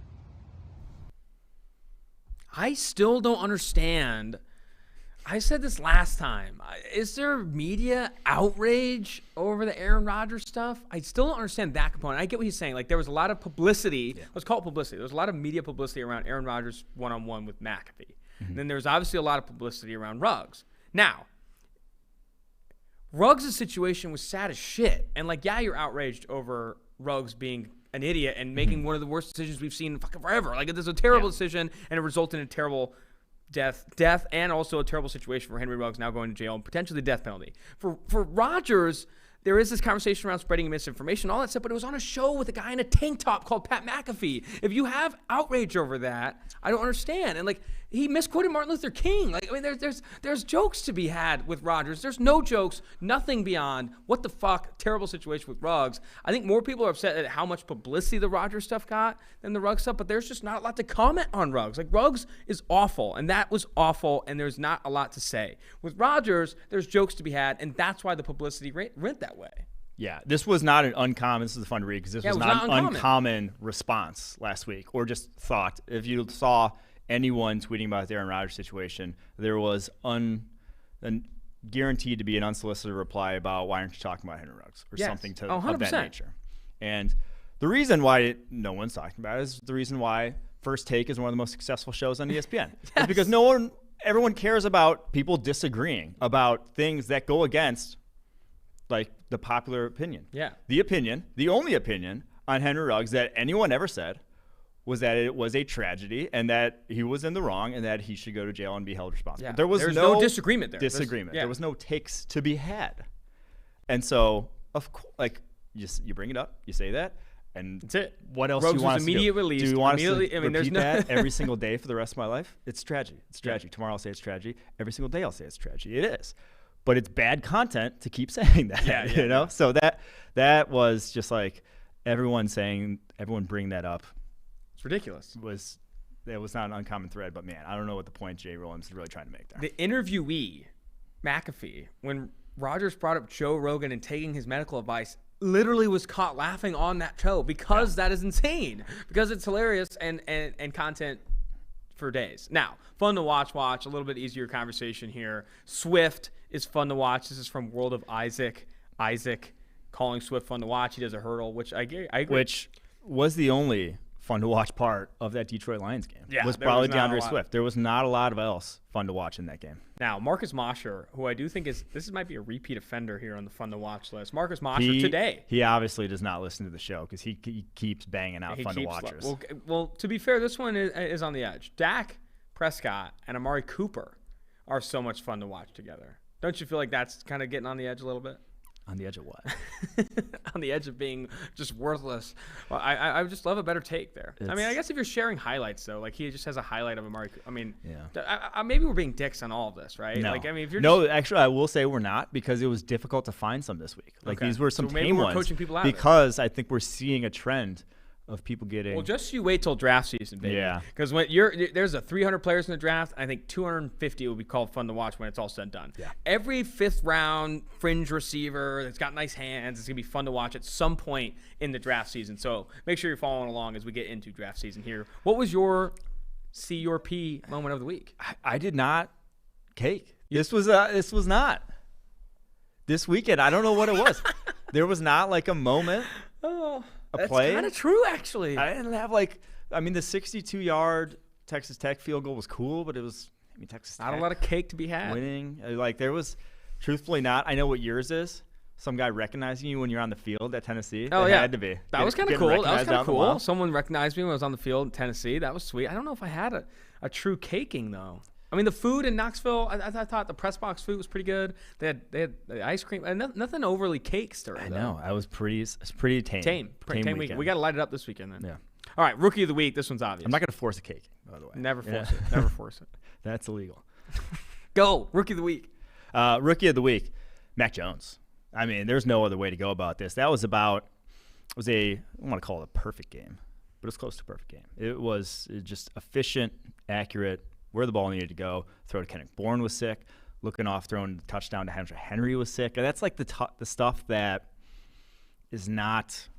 I still don't understand. I said this last time. Is there media outrage over the Aaron Rodgers stuff? I still don't understand that component. I get what he's saying. Like, there was a lot of publicity. Yeah. Let's call it publicity. There was a lot of media publicity around Aaron Rodgers one-on-one with McAfee. Mm-hmm. And then there's obviously a lot of publicity around Ruggs. Now, Ruggs' situation was sad as shit. And, like, yeah, you're outraged over Ruggs being an idiot and making one of the worst decisions we've seen in fucking forever. Like, this is a terrible decision, and it resulted in a terrible death, and also a terrible situation for Henry Ruggs now going to jail and potentially death penalty. For Rodgers, there is this conversation around spreading misinformation, all that stuff, but it was on a show with a guy in a tank top called Pat McAfee. If you have outrage over that, I don't understand. And, like, he misquoted Martin Luther King. Like, I mean, there's jokes to be had with Rodgers. There's no jokes, nothing beyond what the fuck, terrible situation with Ruggs. I think more people are upset at how much publicity the Rodgers stuff got than the Ruggs stuff, but there's just not a lot to comment on Ruggs. Like, Ruggs is awful, and that was awful, and there's not a lot to say. With Rodgers, there's jokes to be had, and that's why the publicity went that way. Yeah, this was not an uncommon. This is a fun read because this was not an uncommon response last week or just thought. If you saw anyone tweeting about the Aaron Rodgers situation, there was guaranteed to be an unsolicited reply about why aren't you talking about Henry Ruggs or something of that nature. And the reason why no one's talking about it is the reason why First Take is one of the most successful shows on ESPN. It's because everyone cares about people disagreeing about things that go against, like, the popular opinion. Yeah. The only opinion on Henry Ruggs that anyone ever said was that it was a tragedy and that he was in the wrong and that he should go to jail and be held responsible. Yeah. There was no disagreement there. There was no takes to be had. And so, of course, like, you bring it up, you say that, and that's it. What else Ruggs do you want us to do? Released, do you want us to repeat that every single day for the rest of my life? It's tragedy. It's tragedy. Tomorrow I'll say it's tragedy. Every single day I'll say it's tragedy. It is. But it's bad content to keep saying that, you know? So that was just like everyone bring that up. It's ridiculous. It was not an uncommon thread, but man, I don't know what the point Jay Williams is really trying to make there. The interviewee, McAfee, when Rodgers brought up Joe Rogan and taking his medical advice, literally was caught laughing on that show because that is insane. Because it's hilarious and content for days. Now, fun to watch, a little bit easier conversation here. Swift is fun to watch. This is from World of Isaac. Isaac calling Swift fun to watch. He does a hurdle, which I agree. Which was the only fun to watch part of that Detroit Lions game. Yeah, was probably DeAndre Swift. There was not a lot of else fun to watch in that game. Now, Marcus Mosher, who I do think might be a repeat offender here on the fun to watch list. Marcus Mosher today. He obviously does not listen to the show because he keeps banging out fun to watchers. Well, to be fair, this one is on the edge. Dak Prescott and Amari Cooper are so much fun to watch together. Don't you feel like that's kind of getting on the edge a little bit? On the edge of what? On the edge of being just worthless. Well, I just love a better take there. I mean, I guess if you're sharing highlights, though, like he just has a highlight of Amari. I mean, maybe we're being dicks on all of this, right? No. Like, I mean, if you're actually, I will say we're not, because it was difficult to find some this week. Like, these were some tame ones. Coaching people out because I think we're seeing a trend of people getting. Well, just you wait till draft season, baby. Yeah. Because when there's a 300 players in the draft, I think 250 will be called fun to watch when it's all said and done. Yeah. Every fifth round fringe receiver that's got nice hands, it's gonna be fun to watch at some point in the draft season. So make sure you're following along as we get into draft season here. What was your C moment of the week? I did not cake. This was not. This weekend, I don't know what it was. There was not like a moment. That's play. Kind of true, actually. I didn't have the 62-yard Texas Tech field goal was cool, but it was Texas Tech. Not a lot of cake to be had. Winning, like there was, truthfully not. I know what yours is. Some guy recognizing you when you're on the field at Tennessee. Oh, Had to be. That was kind of cool. That was kind of cool. Someone recognized me when I was on the field in Tennessee. That was sweet. I don't know if I had a true caking though. I mean, the food in Knoxville, I thought the press box food was pretty good. They had the ice cream, and nothing overly cake stir. I know. I was pretty tame. Tame week. We got to light it up this weekend then. Yeah. All right, rookie of the week. This one's obvious. I'm not going to force a cake, by the way. Never force it. Never force it. That's illegal. Go. Rookie of the week. Rookie of the week, Mac Jones. I mean, there's no other way to go about this. I don't want to call it a perfect game, but it's close to a perfect game. It was just efficient, accurate, where the ball needed to go. Throw to Kendrick Bourne was sick. Looking off, throwing the touchdown to Henry was sick. That's like the stuff that is not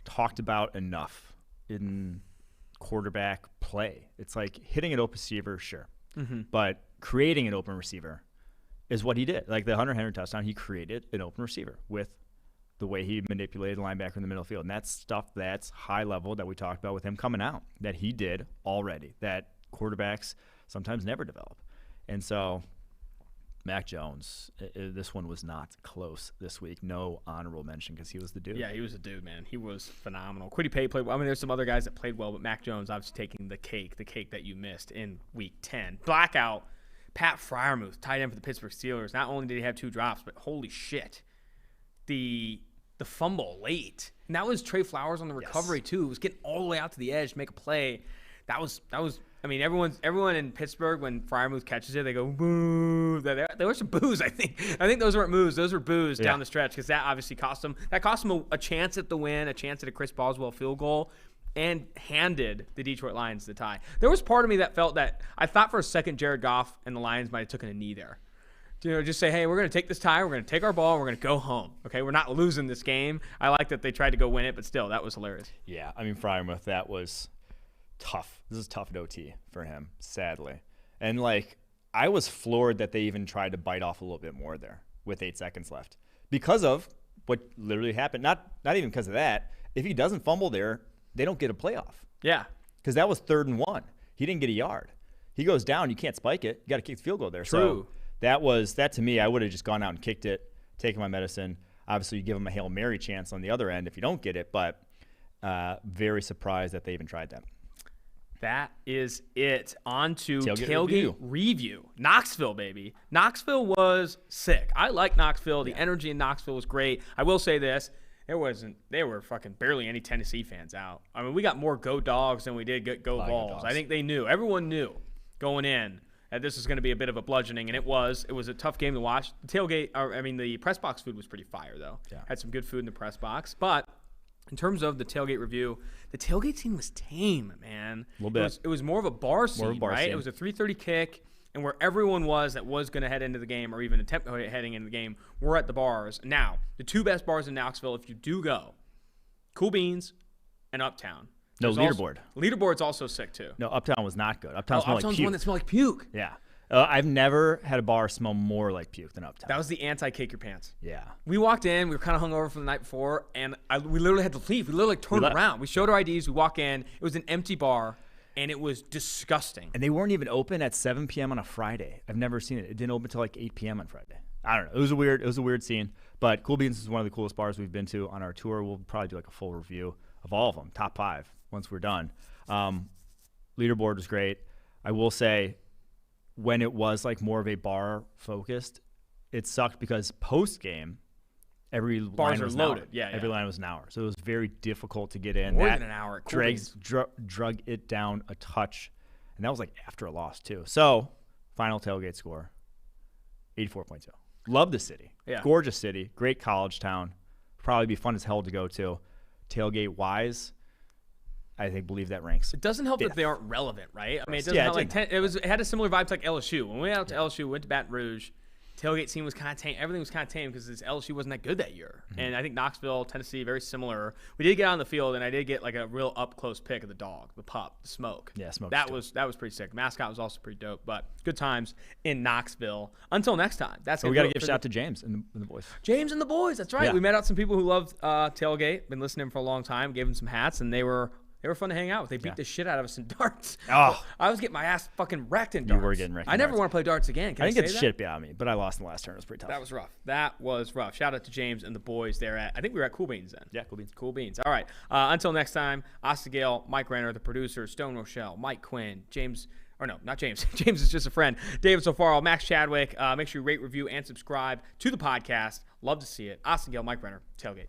talked about enough in quarterback play. It's like hitting an open receiver, sure. Mm-hmm. But creating an open receiver is what he did. Like the Hunter Henry touchdown, he created an open receiver with the way he manipulated the linebacker in the middle of the field. And that's stuff that's high level that we talked about with him coming out, that he did already, that quarterbacks sometimes never develop. And so Mac Jones, this one was not close this week. No honorable mention because he was the dude. Yeah, he was a dude, man. He was phenomenal. Kwity Paye played well. I mean, there's some other guys that played well, but Mac Jones obviously taking the cake that you missed in week 10. Blackout, Pat Freiermuth, tight end for the Pittsburgh Steelers. Not only did he have 2 drops, but holy shit, the fumble late. And that was Trey Flowers on the recovery, too. It was getting all the way out to the edge to make a play. That was. I mean, everyone in Pittsburgh, when Freiermuth catches it, they go boo. There were some boos, I think. I think those weren't moves; those were boos down the stretch because that obviously cost them. That cost them a chance at the win, a chance at a Chris Boswell field goal, and handed the Detroit Lions the tie. There was part of me that felt that I thought for a second Jared Goff and the Lions might have taken a knee there. Just say, hey, we're going to take this tie, we're going to take our ball, we're going to go home. Okay, we're not losing this game. I like that they tried to go win it, but still, that was hilarious. Yeah, I mean, Freiermuth, that was tough. This is tough at OT for him, sadly. And I was floored that they even tried to bite off a little bit more there with 8 seconds left because of what literally happened. Not even because of that. If he doesn't fumble there, they don't get a playoff. Yeah, because that was 3rd and 1. He didn't get a yard. He goes down. You can't spike it. You got to kick the field goal there. True. So that to me, I would have just gone out and kicked it, taken my medicine. Obviously, you give him a Hail Mary chance on the other end if you don't get it, but very surprised that they even tried that. That is it. On to tailgate review. Knoxville, baby. Knoxville was sick. I like Knoxville. The energy in Knoxville was great. I will say this. There were fucking barely any Tennessee fans out. I mean, we got more Go Dogs than we did Go Vols. I think they knew. Everyone knew going in that this was going to be a bit of a bludgeoning, and it was. It was a tough game to watch. The press box food was pretty fire, though. Yeah. Had some good food in the press box. But in terms of the tailgate review, the tailgate scene was tame, man. A little bit. It was more of a bar scene, right? It was a 3:30 kick, and where everyone that was going to head into the game or even attempt heading into the game were at the bars. Now, the 2 best bars in Knoxville, if you do go, Cool Beans and Uptown. Leaderboard. Leaderboard's also sick, too. No, Uptown was not good. Uptown smelled like puke. Uptown's one that smelled like puke. Yeah. I've never had a bar smell more like puke than Uptown. That was the anti-cake your pants. Yeah. We walked in. We were kind of hungover from the night before, and we literally had to leave. We literally turned around. We showed our IDs. We walk in. It was an empty bar, and it was disgusting. And they weren't even open at 7 p.m. on a Friday. I've never seen it. It didn't open until 8 p.m. on Friday. I don't know. It was a weird scene. But Cool Beans is one of the coolest bars we've been to on our tour. We'll probably do a full review of all of them, top 5, once we're done. Leaderboard was great. I will say, when it was more of a bar focused, it sucked because post game Every Bars line are was an hour. loaded. Yeah, Every yeah. line was an hour. So it was very difficult to get in. More That than an hour at Cool Beans. drug it down a touch. And that was like after a loss, too. So, final tailgate score, 84.2. Love the city. Yeah. Gorgeous city. Great college town. Probably be fun as hell to go to. Tailgate-wise, I think believe that ranks. It doesn't help that fifth. they aren't relevant, right? I mean, it doesn't Yeah, help, it didn't it had a similar vibe to like LSU. When we went out to LSU, we went to Baton Rouge. Tailgate scene was kind of tame. Everything was kind of tame because LSU wasn't that good that year. Mm-hmm. And I think Knoxville, Tennessee, very similar. We did get on the field, and I did get like a real up close pic of the dog, the pup, the Smoke. Yeah, Smoke. That was pretty sick. Mascot was also pretty dope. But good times in Knoxville. Until next time. That's So we got to give a shout out to James and the boys. James and the boys. That's right. Yeah. We met out some people who loved Tailgate. Been listening for a long time. Gave them some hats, and they were fun to hang out with. They beat the shit out of us in darts. Oh. I was getting my ass fucking wrecked in darts. You were getting wrecked in I never darts. want to play darts again. Can I I didn't say get the that? shit beat out of me, but I lost in the last turn. It was pretty tough. That was rough. That was rough. Shout out to James and the boys there at, I think we were at Cool Beans then. Yeah, Cool Beans. Cool Beans. All right. Until next time, Asta Gayle, Mike Renner, the producer, Stone Rochelle, Mike Quinn, James, or no, not James. James is just a friend. David Sofaro, Max Chadwick. Make sure you rate, review, and subscribe to the podcast. Love to see it. Asta Gayle, Mike Renner, Tailgate.